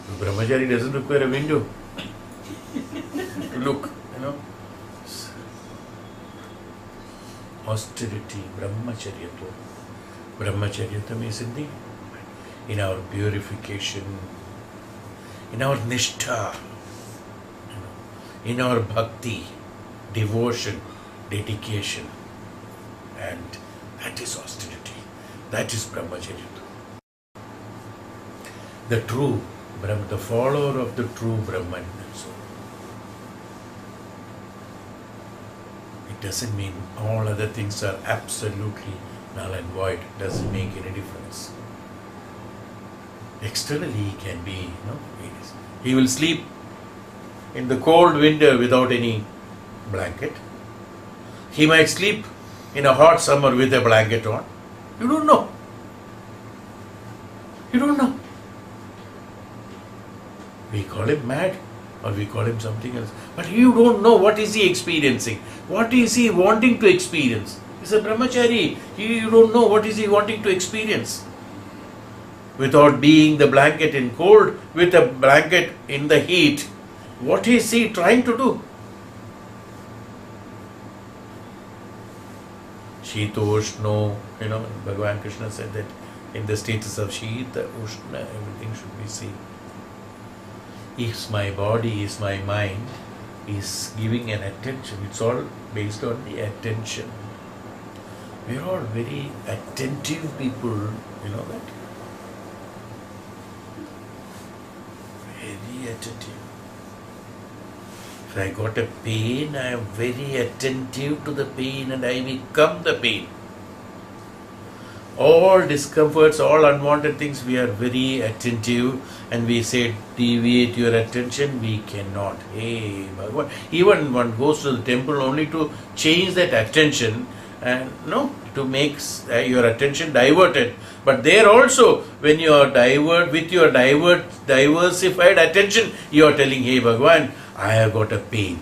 The brahmachari doesn't require a window to look, Austerity, Brahmacharyatvam. Brahmacharyatvam is in our purification, in our nishtha, in our bhakti, devotion, dedication. And that is austerity. That is Brahmacharyatvam. The true Brahma, the follower of the true Brahman. So, it doesn't mean all other things are absolutely null and void. It doesn't make any difference. Externally he can be, he will sleep in the cold winter without any blanket. He might sleep in a hot summer with a blanket on. You don't know. You don't know. We call him mad or we call him something else. But you don't know what is he experiencing. What is he wanting to experience? He's a brahmachari. You don't know what is he wanting to experience. Without being the blanket in cold, with a blanket in the heat, What is he trying to do? Shita Ushno, Bhagavan Krishna said that in the status of Shita, Ushna, everything should be seen. Is my body, is my mind, is giving an attention. It's all based on the attention. We are all very attentive people, you know that? Very attentive. If I got a pain, I am very attentive to the pain and I become the pain. All discomforts, all unwanted things, we are very attentive and we say, deviate your attention, we cannot. Hey, Bhagavan. Even one goes to the temple only to change that attention and to make your attention diverted. But there also, when you are with your diversified attention, you are telling, hey Bhagavan, I have got a pain.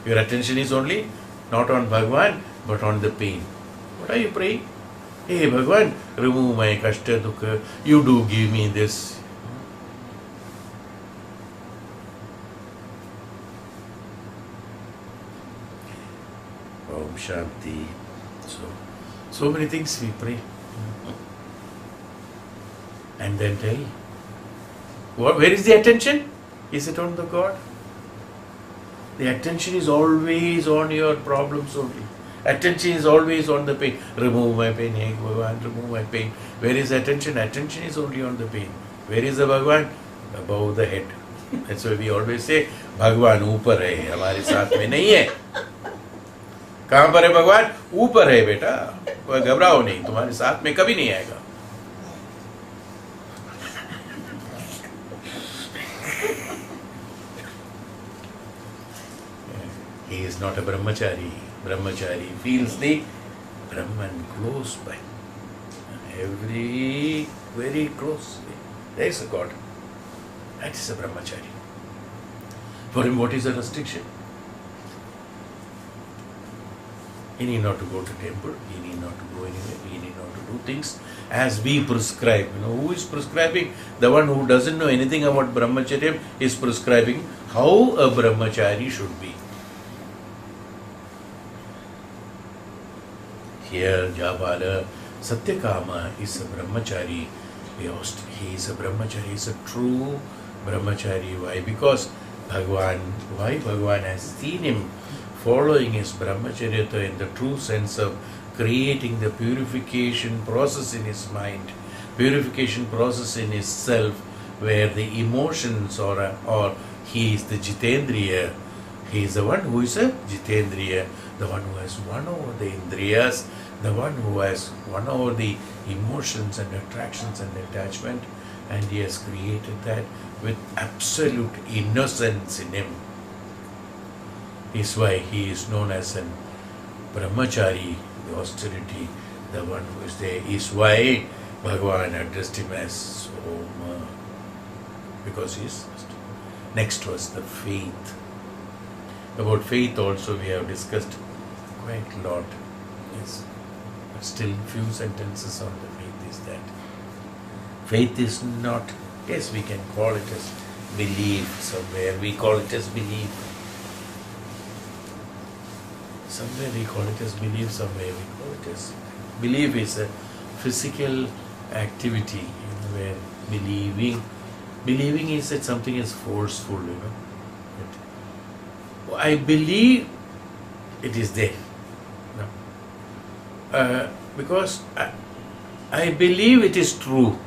Your attention is only not on Bhagavan, but on the pain. What are you praying? Hey Bhagavan, remove my kashta dukha. You do give me this. Om Shanti. So many things we pray. And then tell, where is the attention? Is it on the God? The attention is always on your problems only. Attention is always on the pain. Remove my pain, hey Bhagavan, remove my pain. Where is attention? Attention is only on the pain. Where is the Bhagavan? Above the head. That's why we always say, Bhagavan ऊपर है, हमारे साथ में नहीं है. कहाँ पर है भगवान? ऊपर है बेटा. कोई घबराओ नहीं, तुम्हारे साथ में कभी नहीं आएगा. He is not a brahmachari. Brahmachari feels the Brahman close by. Very close. There is a God. That is a brahmachari. For him, what is the restriction? He need not to go to temple. He need not to go anywhere. He need not to do things as we prescribe. Who is prescribing? The one who doesn't know anything about Brahmacharyam is prescribing how a brahmachari should be. Here, Jabala Satyakama is a brahmachari. He is a brahmachari. He is a true brahmachari. Why? Because Bhagavan has seen him following his brahmacharya in the true sense of creating the purification process in his mind, purification process in his self, where the emotions or he is the Jitendriya. He is the one who is a Jitendriya, the one who has won over the Indriyas, the one who has won over the emotions and attractions and attachment, and he has created that with absolute innocence in him. Is why he is known as an Brahmachari, the austerity, the one who is there. Is why Bhagavan addressed him as Soma, because he is next was the faith. About faith also we have discussed quite a lot. Yes. But still few sentences on the faith is that faith is not, yes, we can call it as belief somewhere. We call it as belief. Somewhere we call it as belief, somewhere we call it as belief is a physical activity, where believing is that something is forceful, I believe it is there. Because I believe it is true.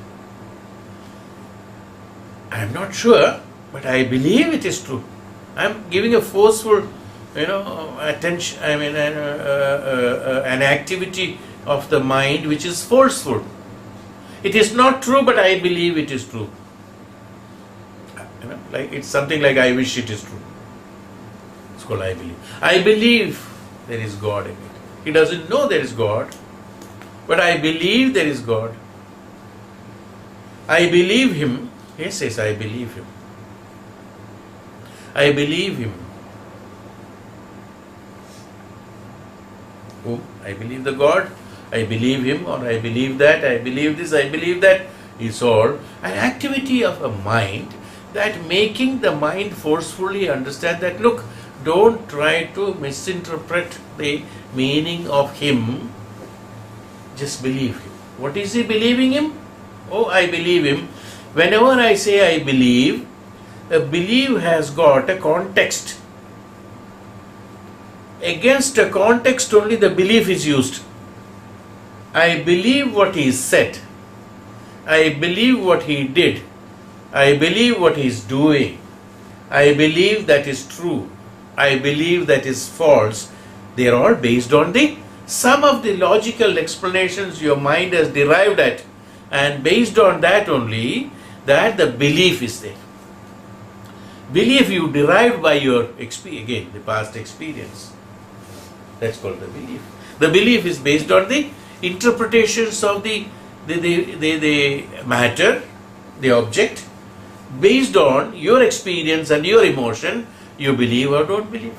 I am not sure, but I believe it is true. I am giving a forceful attention, an activity of the mind which is forceful. It is not true, but I believe it is true. Like it's something like I wish it is true. It's called I believe. I believe there is God in it. He doesn't know there is God, but I believe there is God. I believe him. Yes, I believe him. I believe him. Whom? I believe the God, I believe him, or I believe that, I believe this, I believe that. It's all an activity of a mind that making the mind forcefully understand that, look, don't try to misinterpret the meaning of him, just believe him. What is he believing him? Oh, I believe him. Whenever I say I believe, a belief has got a context. Against a context only the belief is used. I believe what he said. I believe what he did. I believe what he is doing. I believe that is true. I believe that is false. They are all based on the some of the logical explanations your mind has derived at, and based on that only that the belief is there. Belief you derived by your again the past experience. That's called the belief. The belief is based on the interpretations of the matter, the object. Based on your experience and your emotion, you believe or don't believe.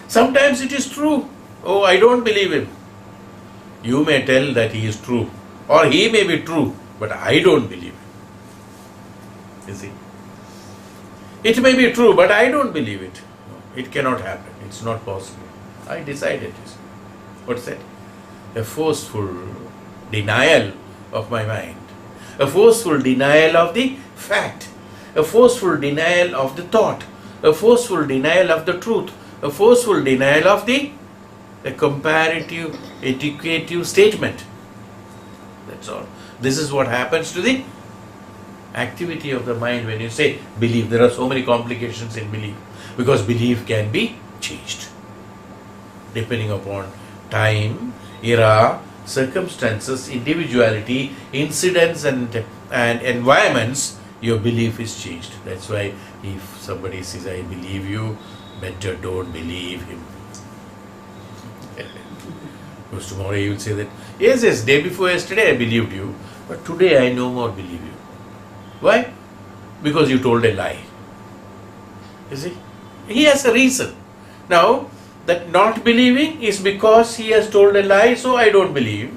Sometimes it is true. Oh, I don't believe him. You may tell that he is true, or he may be true, but I don't believe him. You see? It may be true, but I don't believe it. It cannot happen. It's not possible. I decided. What's that? A forceful denial of my mind. A forceful denial of the fact. A forceful denial of the thought. A forceful denial of the truth. A forceful denial of a comparative, educative statement. That's all. This is what happens to the activity of the mind when you say belief. There are so many complications in belief, because belief can be changed depending upon time, era, circumstances, individuality, incidents and environments. Your belief is changed. That's why if somebody says I believe you, better don't believe him. Because tomorrow you will say that yes, day before yesterday I believed you, but today I no more believe you. Why? Because you told a lie. You see? He has a reason. Now, that not believing is because he has told a lie, so I don't believe.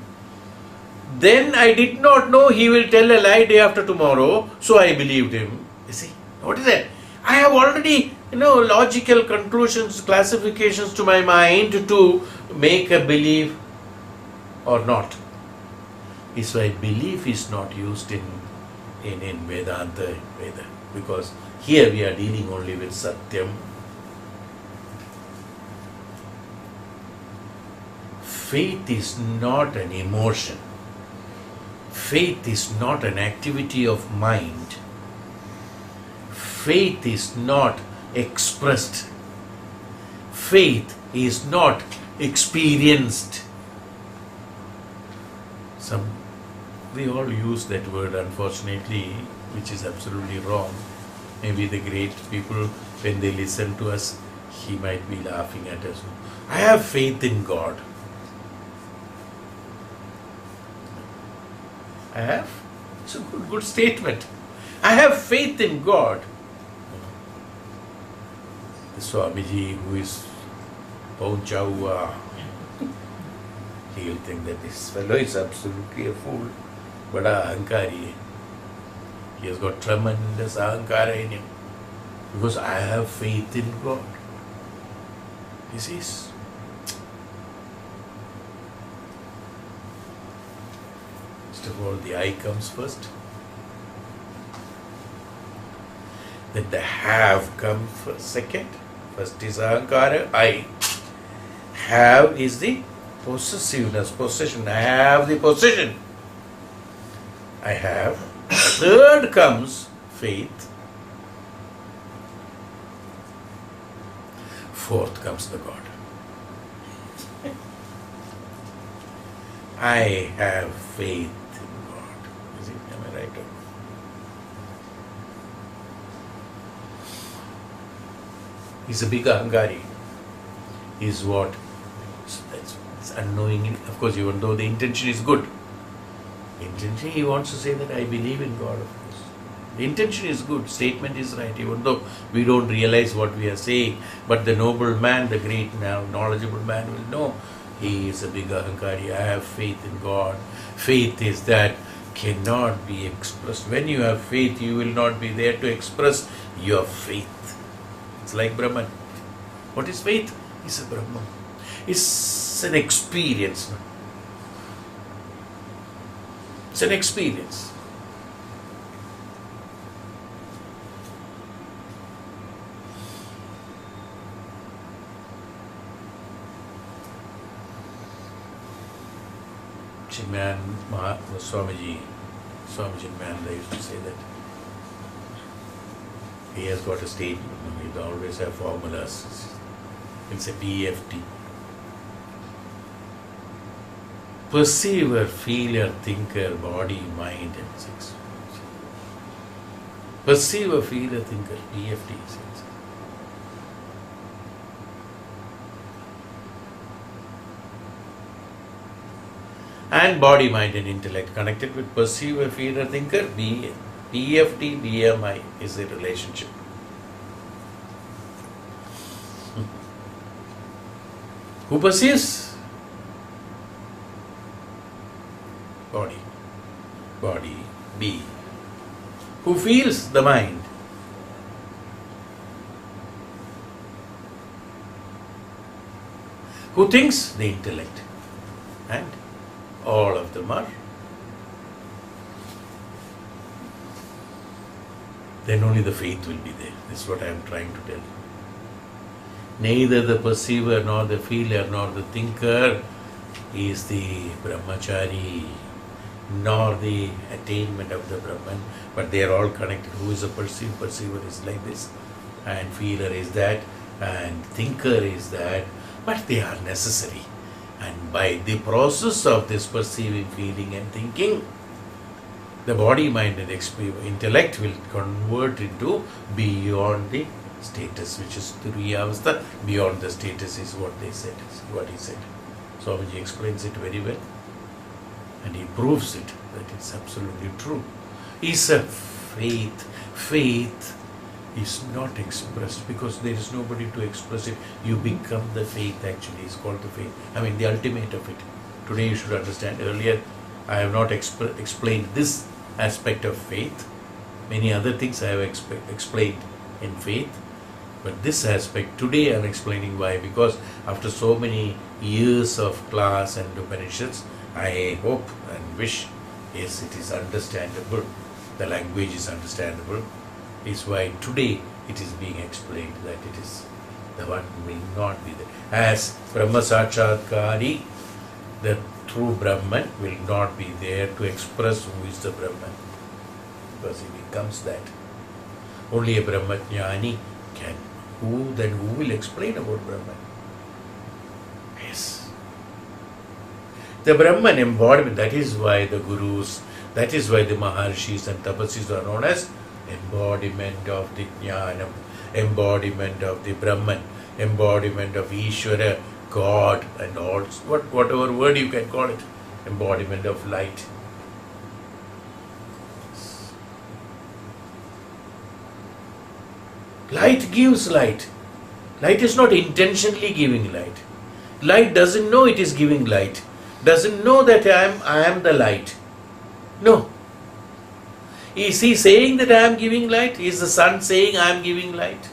Then I did not know he will tell a lie day after tomorrow, so I believed him. You see? What is that? I have already, logical conclusions, classifications to my mind to make a belief or not. Is why belief is not used in Vedanta, because here we are dealing only with Satyam. Faith is not an emotion. Faith is not an activity of mind. Faith is not expressed. Faith is not experienced. We all use that word, unfortunately, which is absolutely wrong. Maybe the great people, when they listen to us, he might be laughing at us. I have faith in God. I have? It's a good statement. I have faith in God. The Swamiji, who is Paunchaua, he will think that this fellow is absolutely a fool. Bada ahankari. He has got tremendous ahankara in him. Because I have faith in God. This is. First of all, the I comes first. Then the have comes second. First is ahankara, I. Have is the possessiveness, possession. I have the possession. I have. Third comes faith. Fourth comes the God. I have faith in God. Is it? Am I right? He's a big ahankari. He's what? That's unknowingly. Of course, even though the intention is good. Intention, he wants to say that I believe in God, of course. The intention is good, statement is right, even though we don't realize what we are saying. But the noble man, the great knowledgeable man will know he is a big ahankari. I have faith in God. Faith is that cannot be expressed. When you have faith, you will not be there to express your faith. It's like Brahman. What is faith? It's a Brahman. It's an experience. It's an experience. Swamiji Mananda used to say that he has got a statement. He always have formulas. It's a BFT. Perceiver, feeler, thinker, body, mind, and sex. Perceiver, feeler, thinker, BFT. And body, mind, and intellect connected with perceiver, feeler, thinker, BFT, BMI is the relationship. Who perceives? Body. Body, B. Who feels? The mind. Who thinks? The intellect. And all of them are. Then only the faith will be there. This is what I am trying to tell you. Neither the perceiver, nor the feeler, nor the thinker is the Brahmachari, nor the attainment of the Brahman, but they are all connected. Who is a perceiver? Perceiver is like this, and feeler is that, and thinker is that, but they are necessary. And by the process of this perceiving, feeling and thinking, the body, mind and intellect will convert into beyond the status, which is Turiyavastha. Beyond the status is what they said, what he said. Swamiji explains it very well, and he proves it, that it's absolutely true. It's a faith. Faith is not expressed because there is nobody to express it. You become the faith, actually. It's called the faith. I mean, the ultimate of it. Today you should understand. Earlier, I have not explained this aspect of faith. Many other things I have explained in faith. But this aspect, today I am explaining why. Because after so many years of class and Upanishads, I hope and wish, yes, it is understandable. The language is understandable. Is why today it is being explained that it is the one will not be there. As Brahma saakshaathkaaram, the true Brahman will not be there to express who is the Brahman, because he becomes that. Only a Brahmajnani can. Who will explain about Brahman? Yes. The Brahman embodiment, that is why the Gurus, that is why the Maharishis and Tapasis are known as embodiment of the Jnanam, embodiment of the Brahman, embodiment of Ishvara, God, and all, whatever word you can call it, embodiment of light. Light gives light. Light is not intentionally giving light. Light doesn't know it is giving light. Doesn't know that I am the light. No. Is he saying that I am giving light? Is the sun saying I am giving light?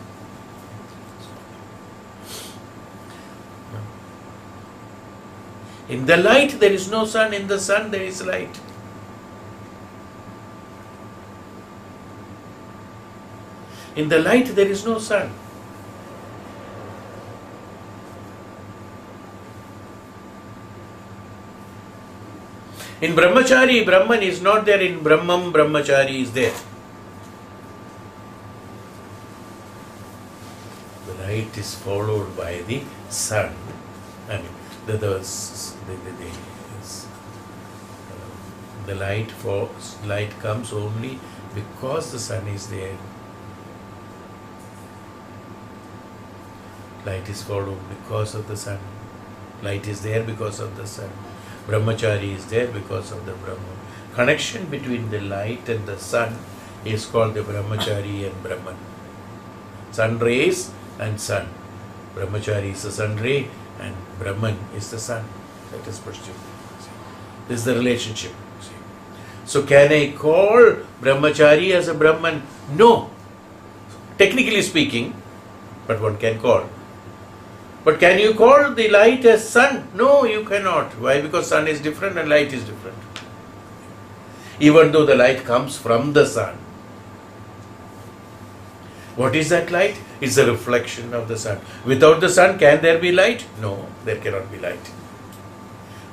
In the light there is no sun. In the sun there is light. In the light there is no sun. In Brahmachari, Brahman is not there. In Brahman, Brahmachari is there. The light is followed by the sun. I mean, the light comes only because the sun is there. Light is followed because of the sun. Light is there because of the sun. Brahmachari is there because of the Brahman. Connection between the light and the sun is called the Brahmachari and Brahman. Sun rays and sun. Brahmachari is the sun ray and Brahman is the sun that is pursued. This is the relationship. So can I call Brahmachari as a Brahman? No. Technically speaking, but one can call. But can you call the light as sun? No, you cannot. Why? Because sun is different and light is different. Even though the light comes from the sun. What is that light? It's a reflection of the sun. Without the sun, can there be light? No, there cannot be light.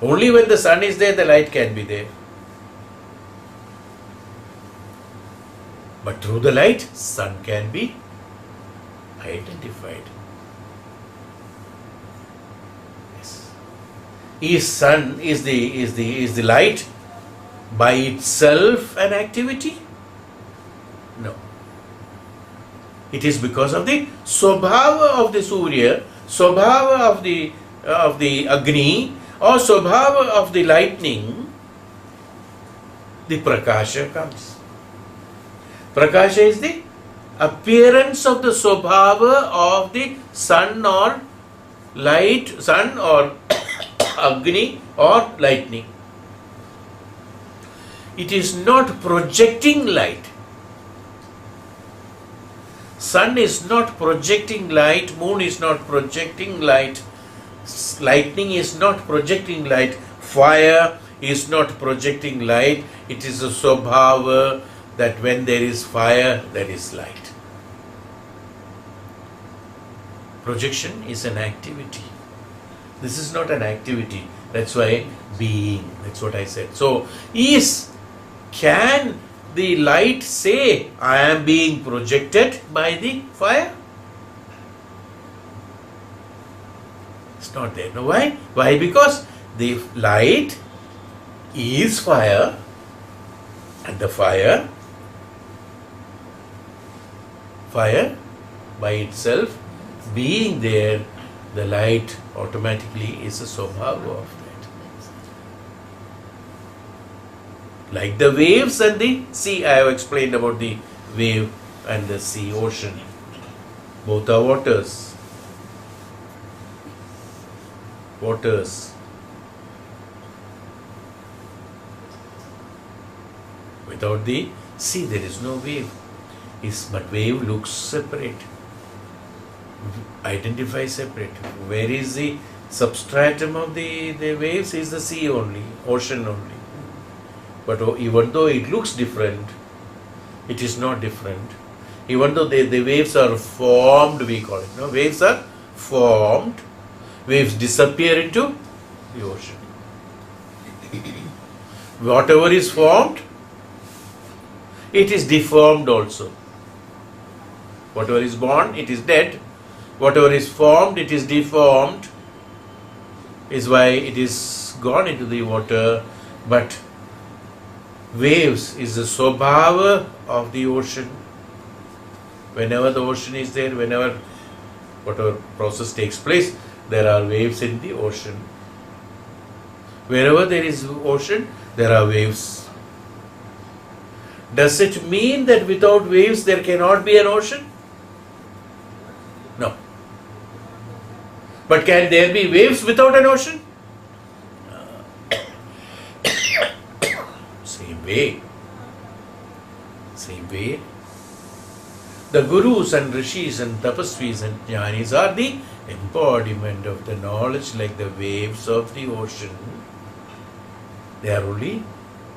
Only when the sun is there, the light can be there. But through the light, sun can be identified. Yes. Is the light by itself an activity? No. It is because of the swabhava of the Surya, swabhava of the Agni, or swabhava of the lightning, the prakasha comes. Prakasha is the appearance of the swabhava of the sun or light, sun or Agni or lightning. It is not projecting light. Sun is not projecting light, moon is not projecting light, lightning is not projecting light, fire is not projecting light. It is a swabhava that when there is fire, there is light. Projection is an activity. This is not an activity. That's why being. That's what I said. So, can the light say, I am being projected by the fire? It's not there. No, why? Why? Because the light is fire, and the fire by itself being there, the light automatically is a swabhava of that. Like the waves and the sea. I have explained about the wave and the sea, ocean. Both are waters. Without the sea, there is no wave. But wave looks separate. Identify separate. Where is the substratum of the waves? Is the sea only, ocean only. But even though it looks different, it is not different. Even though the waves are formed, we call it. No, waves are formed. Waves disappear into the ocean. Whatever is formed, it is deformed also. Whatever is born, it is dead. Whatever is formed, it is deformed. Is why it is gone into the water. But waves is the swabhava of the ocean. Whenever the ocean is there, whenever whatever process takes place, there are waves in the ocean. Wherever there is ocean, there are waves. Does it mean that without waves there cannot be an ocean? No. But can there be waves without an ocean? Same way. The gurus and rishis and tapasvis and jnanis are the embodiment of the knowledge like the waves of the ocean. They are only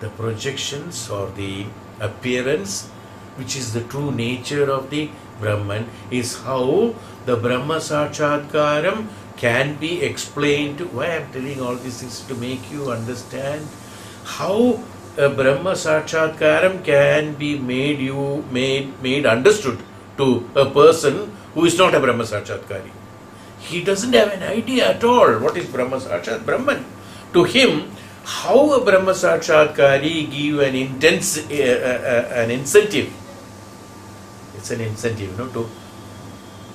the projections or the appearance, which is the true nature of the Brahman, is how the Brahma saakshaathkaaram can be explained. Why I am telling all these things? To make you understand how a Brahma saakshaathkaaram can be made understood to a person who is not a Brahma saakshaathkari. He doesn't have an idea at all what is Brahma sakshat Brahman. To him, how a Brahma saakshaathkari give an incentive. It's an incentive, to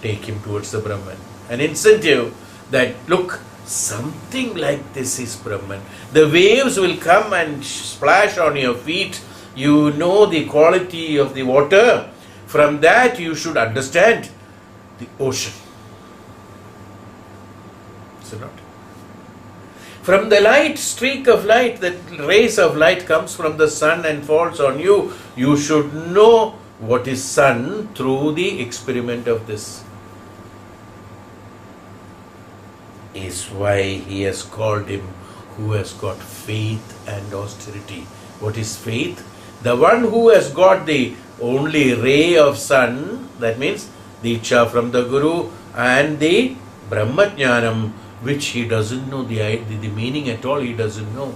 take him towards the Brahman. An incentive that, look, something like this is Brahman. The waves will come and splash on your feet. You know the quality of the water. From that you should understand the ocean. So not. From the light, streak of light, the rays of light comes from the sun and falls on you. You should know what is sun through the experiment of this. Is why he has called him who has got faith and austerity. What is faith? The one who has got the only ray of sun, that means the Diksha from the Guru, and the Brahmacharyam, which he doesn't know the meaning at all, he doesn't know.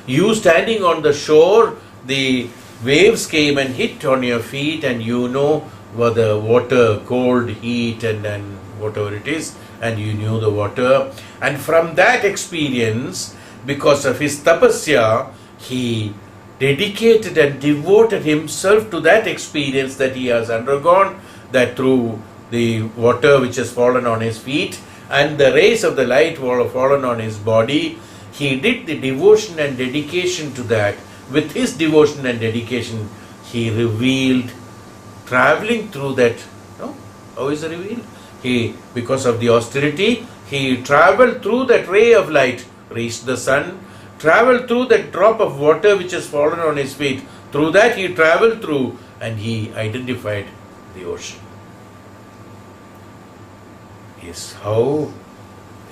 You standing on the shore, the waves came and hit on your feet, and you know what the water, cold, heat, and whatever it is, and you knew the water. And from that experience, because of his tapasya, he dedicated and devoted himself to that experience that he has undergone, that through the water which has fallen on his feet and the rays of the light have fallen on his body, he did the devotion and dedication to that. With his devotion and dedication, he revealed, traveling through that. No? How is it revealed? Because of the austerity, he traveled through that ray of light, reached the sun, traveled through that drop of water which has fallen on his feet. Through that he traveled through, and he identified the ocean. Is how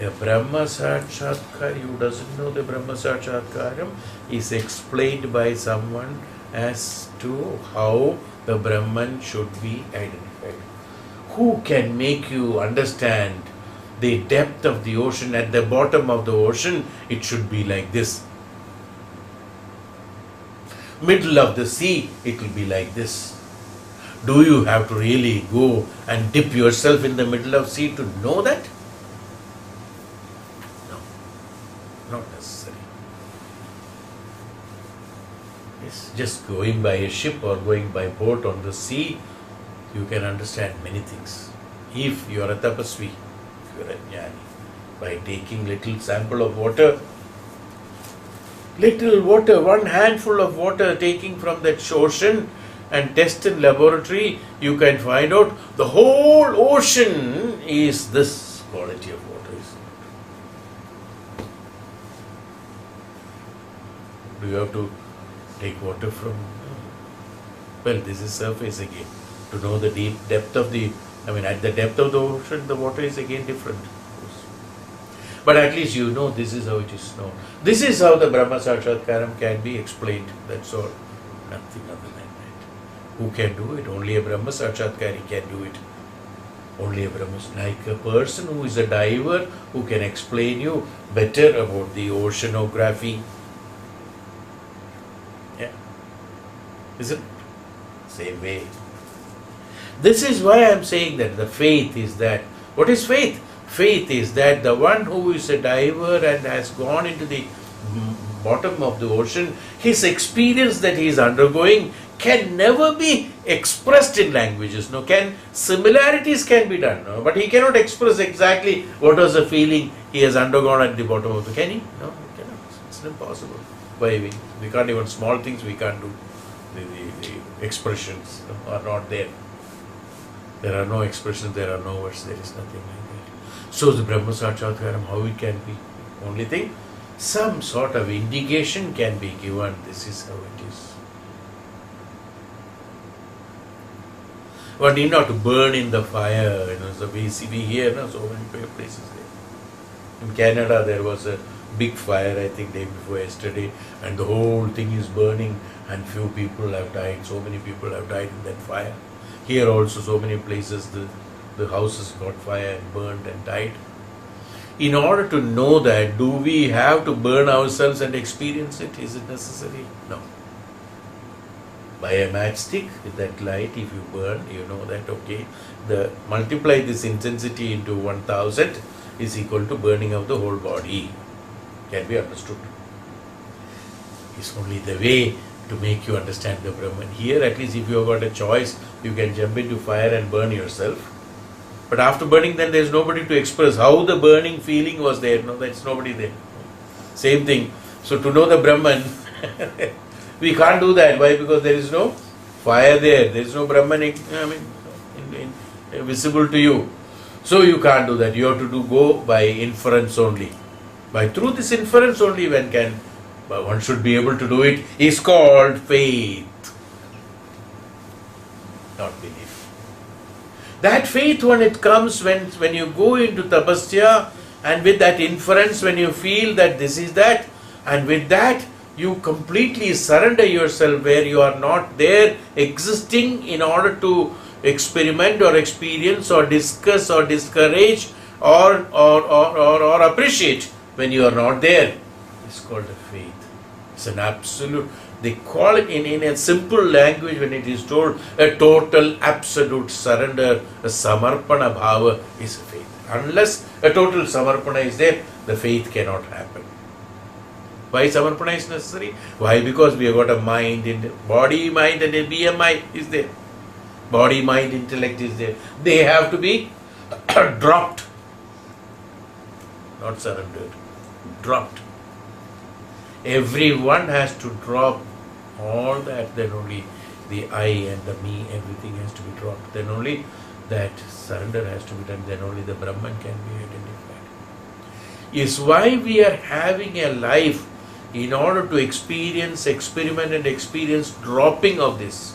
a Brahma saakshaathkaaram, who doesn't know the Brahma saakshaathkaaram, is explained by someone as to how the Brahman should be identified. Who can make you understand the depth of the ocean? At the bottom of the ocean, it should be like this. Middle of the sea, it will be like this. Do you have to really go and dip yourself in the middle of sea to know that? No, not necessary. Yes, just going by a ship or going by boat on the sea, you can understand many things. If you are a tapasvi, if you are a jnani, by taking little sample of water, one handful of water taking from that ocean and test in laboratory, you can find out the whole ocean is this quality of water. Do you have to take water from? Well, this is surface again. To know the deep depth of at the depth of the ocean, the water is again different. But at least you know this is how it is known. This is how the Brahma saakshaathkaaram can be explained. That's all. Nothing other than that. Who can do it? Only a Brahma saakshaathkari can do it. Only a Brahma, like a person who is a diver who can explain you better about the oceanography. Yeah. Isn't it? Same way. This is why I am saying that the faith is that. What is faith? Faith is that the one who is a diver and has gone into the bottom of the ocean, his experience that he is undergoing can never be expressed in languages. No, similarities can be done, no, but he cannot express exactly what was the feeling he has undergone at the bottom of the. Can he? No, he cannot. It's impossible. Why we can't even small things we can't do. The expressions are not there. There are no expressions. There are no words. There is nothing like that. So the Brahma saakshaathkaaram, how it can be? Only thing, some sort of indication can be given. This is how it is. One need not to burn in the fire. So we hear so many places there. In Canada, there was a big fire, I think day before yesterday, and the whole thing is burning, and few people have died. So many people have died in that fire. Here also, so many places the houses got fire and burned and died. In order to know that, do we have to burn ourselves and experience it? Is it necessary? No. By a matchstick, with that light, if you burn, you know that, okay, multiply this intensity into 1000 is equal to burning of the whole body. Can be understood. It's only the way to make you understand the Brahman. Here, at least if you have got a choice, you can jump into fire and burn yourself. But after burning, then there is nobody to express how the burning feeling was there. No, there is nobody there. Same thing. So to know the Brahman, we can't do that. Why? Because there is no fire there. There is no Brahman visible to you. So you can't do that. You have to go by inference only. Through this inference only one should be able to do it, is called faith, not belief. That faith, when it comes, when you go into tapasya, and with that inference, when you feel that this is that, and with that you completely surrender yourself, where you are not there existing in order to experiment or experience or discuss or discourage or appreciate, when you are not there, it's called a faith. It's an absolute, they call it in a simple language, when it is told, a total absolute surrender, a samarpana bhava is a faith. Unless a total samarpana is there, the faith cannot happen. Why samarpana is necessary? Why? Because we have got a mind, body, mind and a BMI is there. Body, mind, intellect is there. They have to be dropped. Not surrendered. Dropped. Everyone has to drop all that, then only the I and the me, everything has to be dropped. Then only that surrender has to be done, then only the Brahman can be identified. Is why we are having a life in order to experience, experiment and experience dropping of this.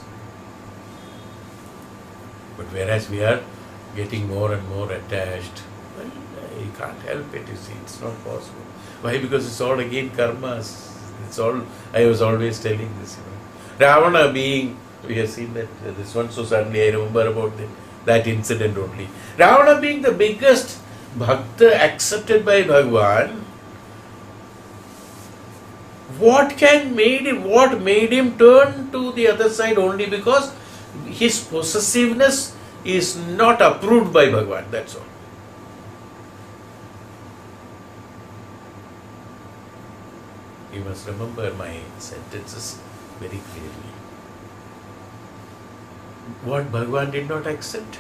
But whereas we are getting more and more attached, well, you can't help it, you see, it's not possible. Why? Because it's all again karmas. It's all, I was always telling this, Ravana being, we have seen that this one, so suddenly I remember about that incident only. Ravana being the biggest bhakta accepted by Bhagavan, what made him turn to the other side? Only because his possessiveness is not approved by Bhagavan, that's all. You must remember my sentences very clearly. What Bhagavan did not accept?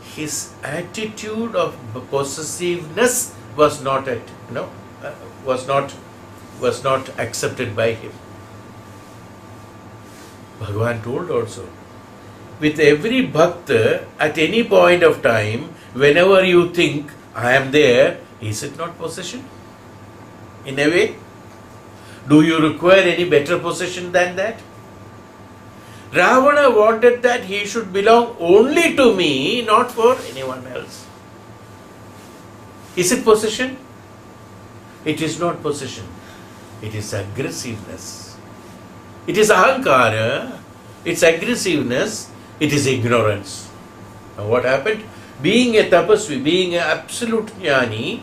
His attitude of possessiveness was not accepted by him. Bhagavan told also, with every bhakta, at any point of time, whenever you think, I am there, is it not possession? In a way, do you require any better possession than that? Ravana wanted that he should belong only to me, not for anyone else. Is it possession? It is not possession. It is aggressiveness. It is ahankara. It's aggressiveness. It is ignorance. Now what happened? Being a tapasvi, being an absolute jnani,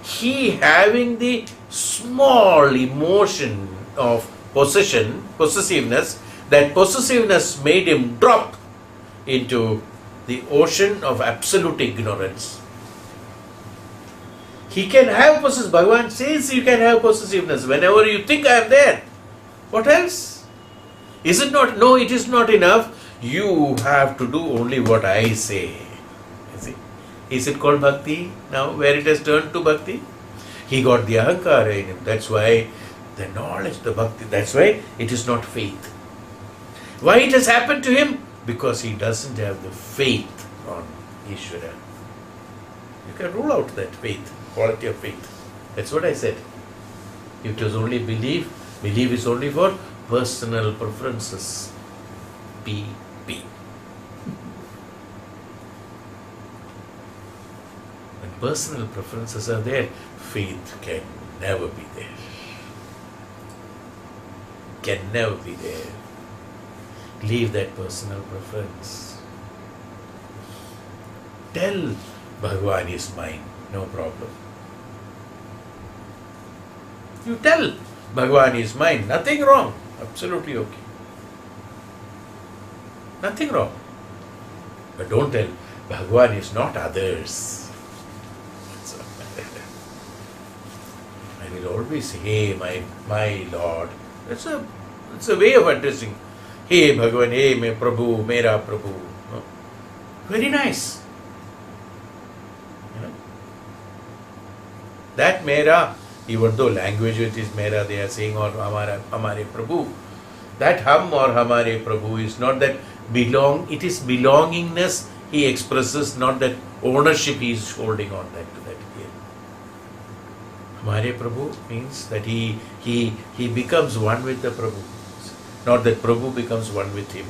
he having the small emotion of possessiveness, that possessiveness made him drop into the ocean of absolute ignorance. He can have possessiveness. Bhagavan says you can have possessiveness whenever you think I am there. What else? Is it not? No, it is not enough. You have to do only what I say. You see? Is it called bhakti now, where it has turned to bhakti? He got the ahankara in him. That's why the knowledge, the bhakti, that's why it is not faith. Why it has happened to him? Because he doesn't have the faith on Ishvara. You can rule out that faith, quality of faith. That's what I said. If it was only belief, belief is only for personal preferences. PP. When personal preferences are there, faith can never be there. Can never be there. Leave that personal preference. Tell Bhagavan is mine, no problem. You tell Bhagavan is mine, nothing wrong, absolutely okay. Nothing wrong. But don't tell Bhagavan is not others. So, I will always say, hey, my Lord. It's a way of addressing. Hey Bhagavan, hey my Prabhu, mera Prabhu. No? Very nice. You know? That mera, even though language it is mera, they are saying or hamare Prabhu. That hum or hamare Prabhu is not that it is belongingness he expresses, not that ownership he is holding on that to that here. Maharya Prabhu means that he becomes one with the Prabhu. Not that Prabhu becomes one with him.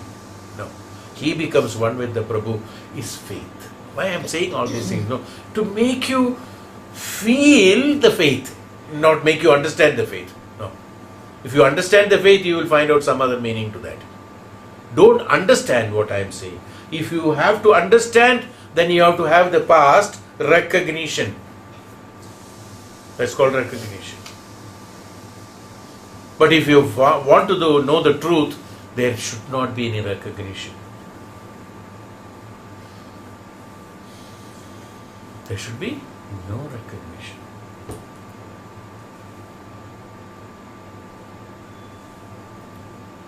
No. He becomes one with the Prabhu is faith. Why I am saying all these things? No. To make you feel the faith, not make you understand the faith. No. If you understand the faith, you will find out some other meaning to that. Don't understand what I am saying. If you have to understand, then you have to have the past recognition. That's called recognition. But if you want to know the truth, there should not be any recognition. There should be no recognition.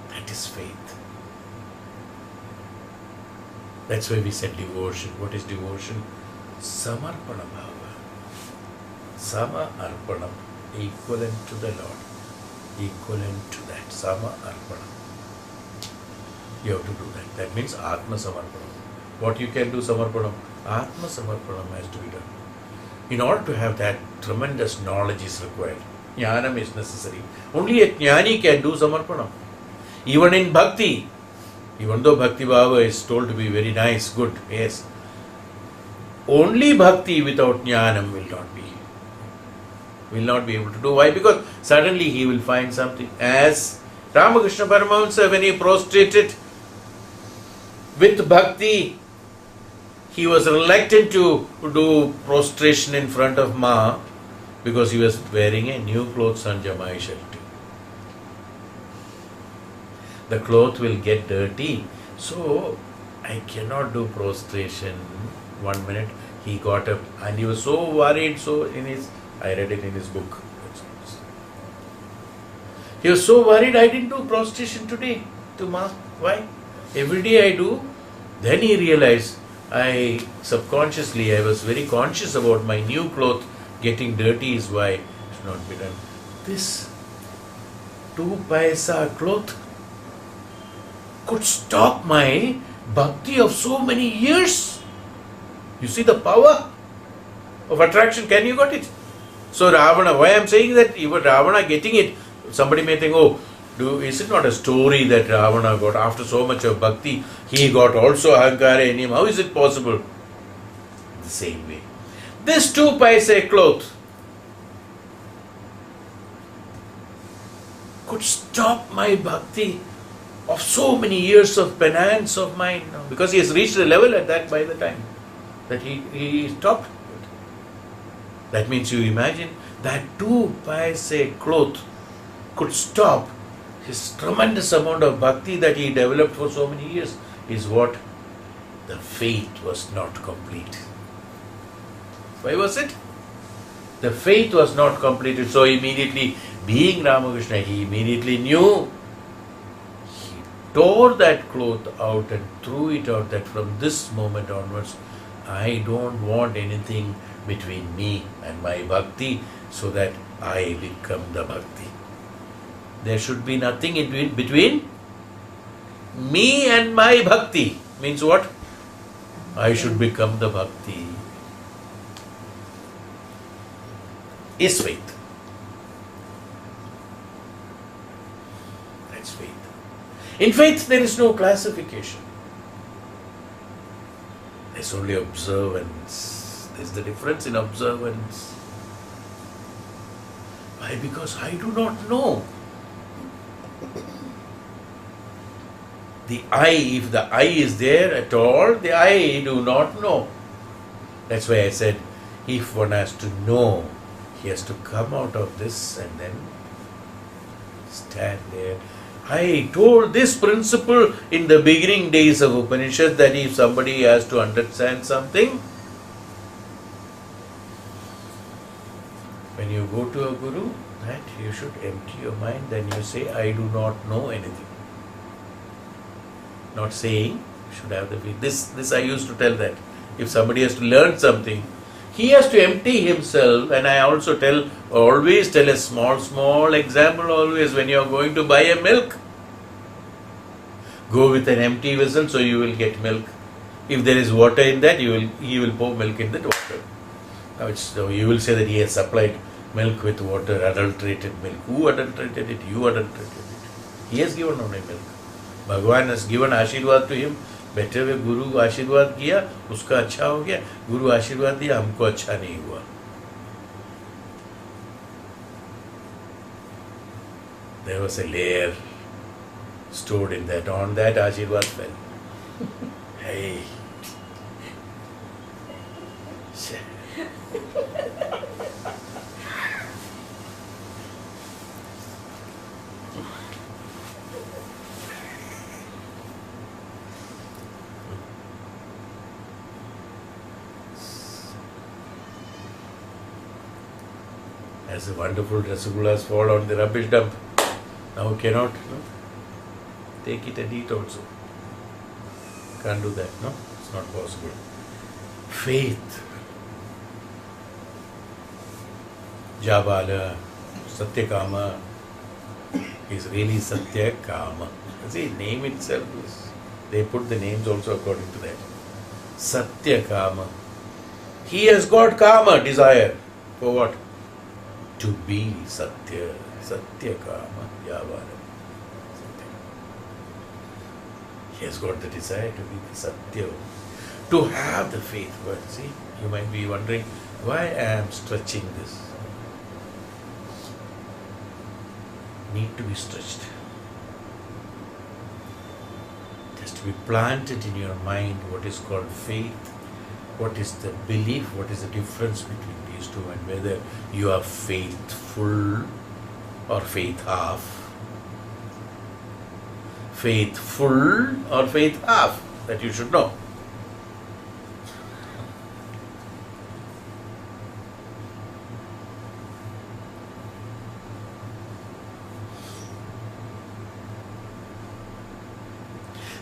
That is faith. That's why we said devotion. What is devotion? Samarpana bhava. Sama arpanam. Equivalent to the Lord. Equivalent to that. Sama arpanam. You have to do that. That means Atma Samarpanam. What you can do Samarpanam? Atma Samarpanam has to be done. In order to have that, tremendous knowledge is required. Jnanam is necessary. Only a jnani can do Samarpanam. Even in bhakti, even though bhakti bhava is told to be very nice, good, yes, only bhakti without jnanam will not be able to do. Why? Because suddenly he will find something. As Ramakrishna Paramahamsa, when he prostrated with bhakti, he was reluctant to do prostration in front of Ma because he was wearing a new clothes on Jamai Sharti. The cloth will get dirty, so I cannot do prostration. 1 minute he got up and he was so worried. I read it in his book. He was so worried, I didn't do prostration today to Ma. Why? Every day I do. Then he realized, I was very conscious about my new cloth getting dirty is why it should not be done. This 2 paisa cloth could stop my bhakti of so many years. You see the power of attraction. Can you got it? So Ravana, why I am saying that even Ravana getting it, somebody may think, is it not a story that Ravana got after so much of bhakti, he got also ahankara in him? How is it possible? The same way. This 2 paisa cloth could stop my bhakti of so many years of penance of mine, because he has reached a level at that by the time that he stopped. That means you imagine that 2 paisa cloth could stop his tremendous amount of bhakti that he developed for so many years. Is what? The faith was not complete. Why was it? The faith was not completed. So immediately, being Ramakrishna, he immediately knew. He tore that cloth out and threw it out, that from this moment onwards, I don't want anything between me and my bhakti, so that I become the bhakti. There should be nothing in between me and my bhakti. Means what? I should become the bhakti. Is faith. That's faith. In faith, there is no classification. There's only observance. There's the difference in observance. Why? Because I do not know. The I, if the I is there at all, the I do not know. That's why I said, if one has to know, he has to come out of this and then stand there. I told this principle in the beginning days of Upanishad, that if somebody has to understand something, when you go to a guru, that you should empty your mind, then you say, I do not know anything. Not saying, you should have the faith. This I used to tell that. If somebody has to learn something, he has to empty himself. And I also always tell a small example always, when you are going to buy a milk. Go with an empty vessel, so you will get milk. If there is water in that, he will pour milk in that water. Now you will say that he has supplied milk with water, adulterated milk. Who adulterated it? You adulterated it. He has given only milk. Bhagavan has given आशीर्वाद to him. बैठे हुए गुरु आशीर्वाद किया, उसका अच्छा हो गया. गुरु आशीर्वाद दिया, हमको अच्छा नहीं हुआ. There was a layer stored in that. On that आशीर्वाद fell. Hey. As a wonderful rasagullas fall on the rubbish dump, now cannot take it and eat also. Can't do that, no? It's not possible. Faith. Jabala, Satyakama is really Satyakama. See, name itself is, they put the names also according to that. Satyakama. He has got Kama, desire. For what? To be Satya. Satyakama. Jabala. He has got the desire to be the Satya. To have the faith. But see, you might be wondering why I am stretching this. Need to be stretched. It has to be planted in your mind what is called faith, what is the belief, what is the difference between these two, and whether you are faithful or faith half. Faithful or faith half, that you should know.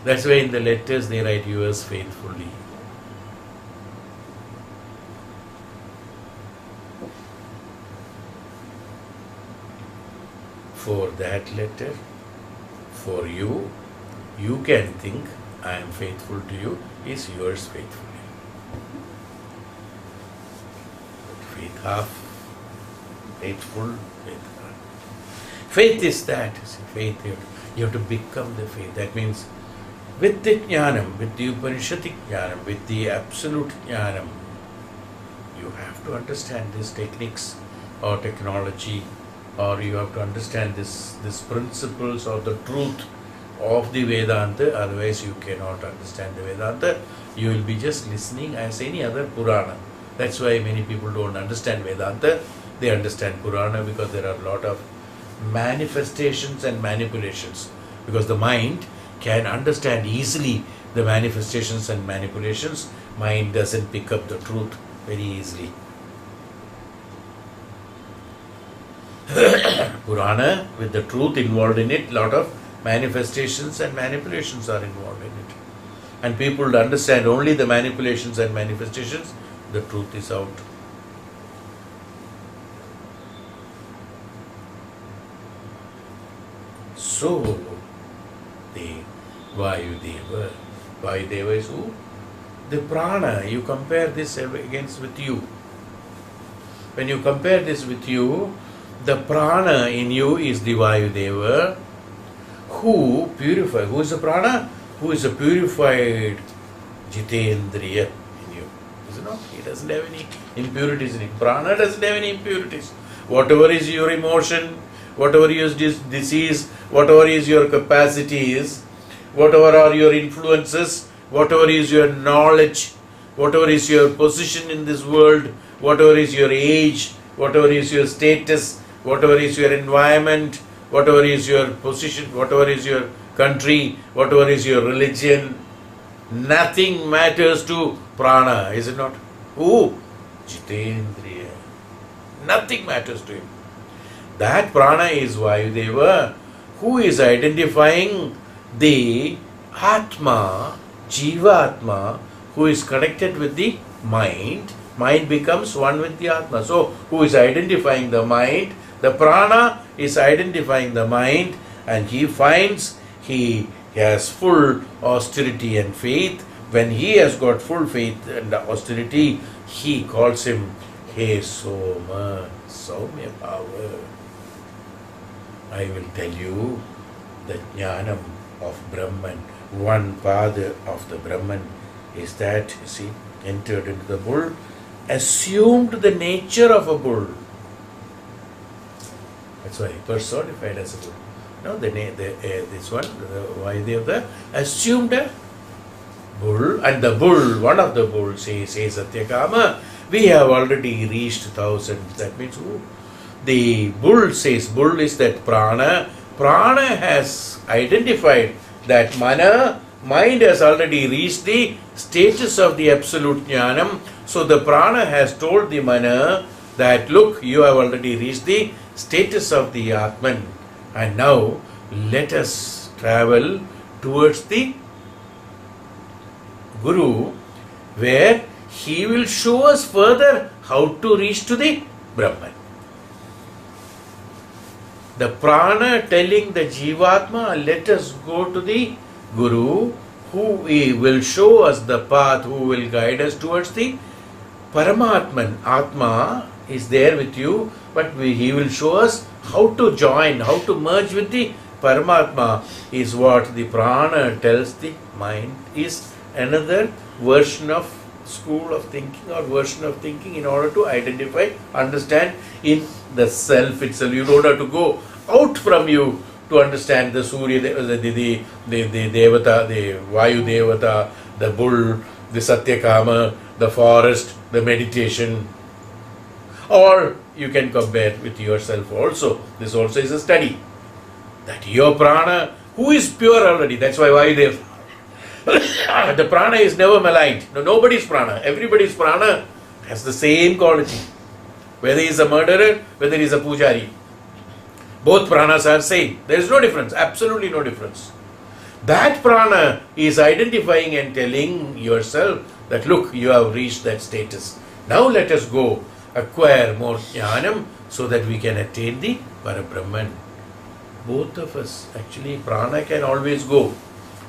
That's why in the letters they write yours faithfully. For that letter, for you, you can think I am faithful to you, is yours faithfully. Faith half, faithful, faith half. Faith is that. Faith, you have to become the faith. That means with the jnanam, with the Upanishadic jnanam, with the absolute jnanam, you have to understand these techniques or technology, or you have to understand these principles or the truth of the Vedanta, otherwise you cannot understand the Vedanta. You will be just listening as any other Purana. That's why many people don't understand Vedanta. They understand Purana because there are a lot of manifestations and manipulations. Because the mind can understand easily the manifestations and manipulations. Mind doesn't pick up the truth very easily. Purana, with the truth involved in it, lot of manifestations and manipulations are involved in it. And people understand only the manipulations and manifestations, the truth is out. So, the Vayudeva. Vayudeva is who? The prana. You compare this against with you. When you compare this with you, the prana in you is the Vayudeva, who purifies. Who is the prana? Who is a purified Jitendriya in you. Is it not? He doesn't have any impurities in it. Prana doesn't have any impurities. Whatever is your emotion, whatever is disease, whatever is your capacities, whatever are your influences, whatever is your knowledge, whatever is your position in this world, whatever is your age, whatever is your status, whatever is your environment, whatever is your position, whatever is your country, whatever is your religion, nothing matters to prana, is it not? Who? Jitendriya. Nothing matters to him. That prana is Vayudeva, who is identifying the Atma, Jiva Atma, who is connected with the mind. Mind becomes one with the Atma. So, who is identifying the mind? The prana is identifying the mind, and he finds he has full austerity and faith. When he has got full faith and austerity, he calls him He Soma. Saumya power. I will tell you the jnanam of Brahman. One father of the Brahman is that, you see, entered into the bull, assumed the nature of a bull. That's why personified as a bull. No, this one, why they have the assumed a bull, and the bull, one of the bulls says, "Hey Satyakama, we have already reached thousands." That means who? The bull says, bull is that prana. Prana has identified that mind has already reached the status of the absolute jnanam. So the prana has told the mana that, look, you have already reached the status of the Atman, and now let us travel towards the Guru, where he will show us further how to reach to the Brahman. The prana telling the Jivatma, let us go to the Guru, who will show us the path, who will guide us towards the Paramatman. Atma is there with you, but he will show us how to join, how to merge with the Paramatma, is what the prana tells the mind, is another version of school of thinking or version of thinking in order to identify, understand in the self itself. You don't have to go out from you to understand the Surya, the Devata, the Vayu Devata, the bull, the Satyakama, the forest, the meditation. Or you can compare with yourself also. This also is a study. That your prana, who is pure already, that's why Vayu Devata. The prana is never maligned. No, nobody's prana. Everybody's prana has the same quality. Whether he is a murderer, whether he is a pujari. Both pranas are same. There is no difference. Absolutely no difference. That prana is identifying and telling yourself that, look, you have reached that status. Now let us go acquire more jnanam so that we can attain the Parabrahman. Both of us, actually, prana can always go.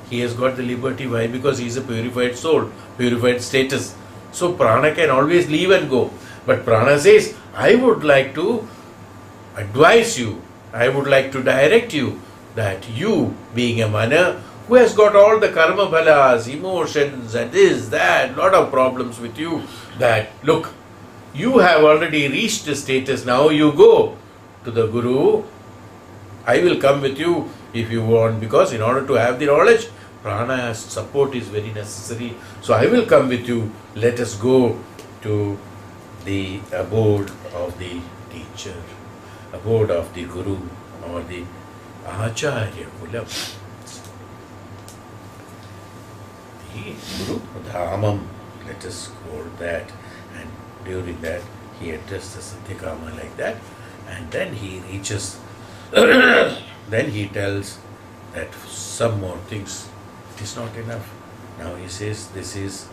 He has got the liberty. Why? Because he is a purified soul, purified status. So prana can always leave and go. But prana says, I would like to advise you, I would like to direct you, that you, being a mana, who has got all the karma bhalas, emotions and this, that, lot of problems with you, that, look, you have already reached the status, now you go to the Guru. I will come with you if you want, because in order to have the knowledge, prana's support is very necessary. So I will come with you. Let us go to the abode of the teacher, abode of the Guru or the Acharya Kulam. The Guru Dhamam, let us call that. And during that, he addressed the Satyakama like that. And then he reaches, then he tells that some more things. It is not enough. Now he says, this is,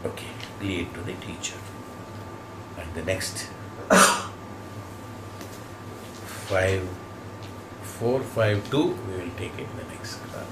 okay, lead to the teacher. And the next 4, 5, 2, we will take it in the next class.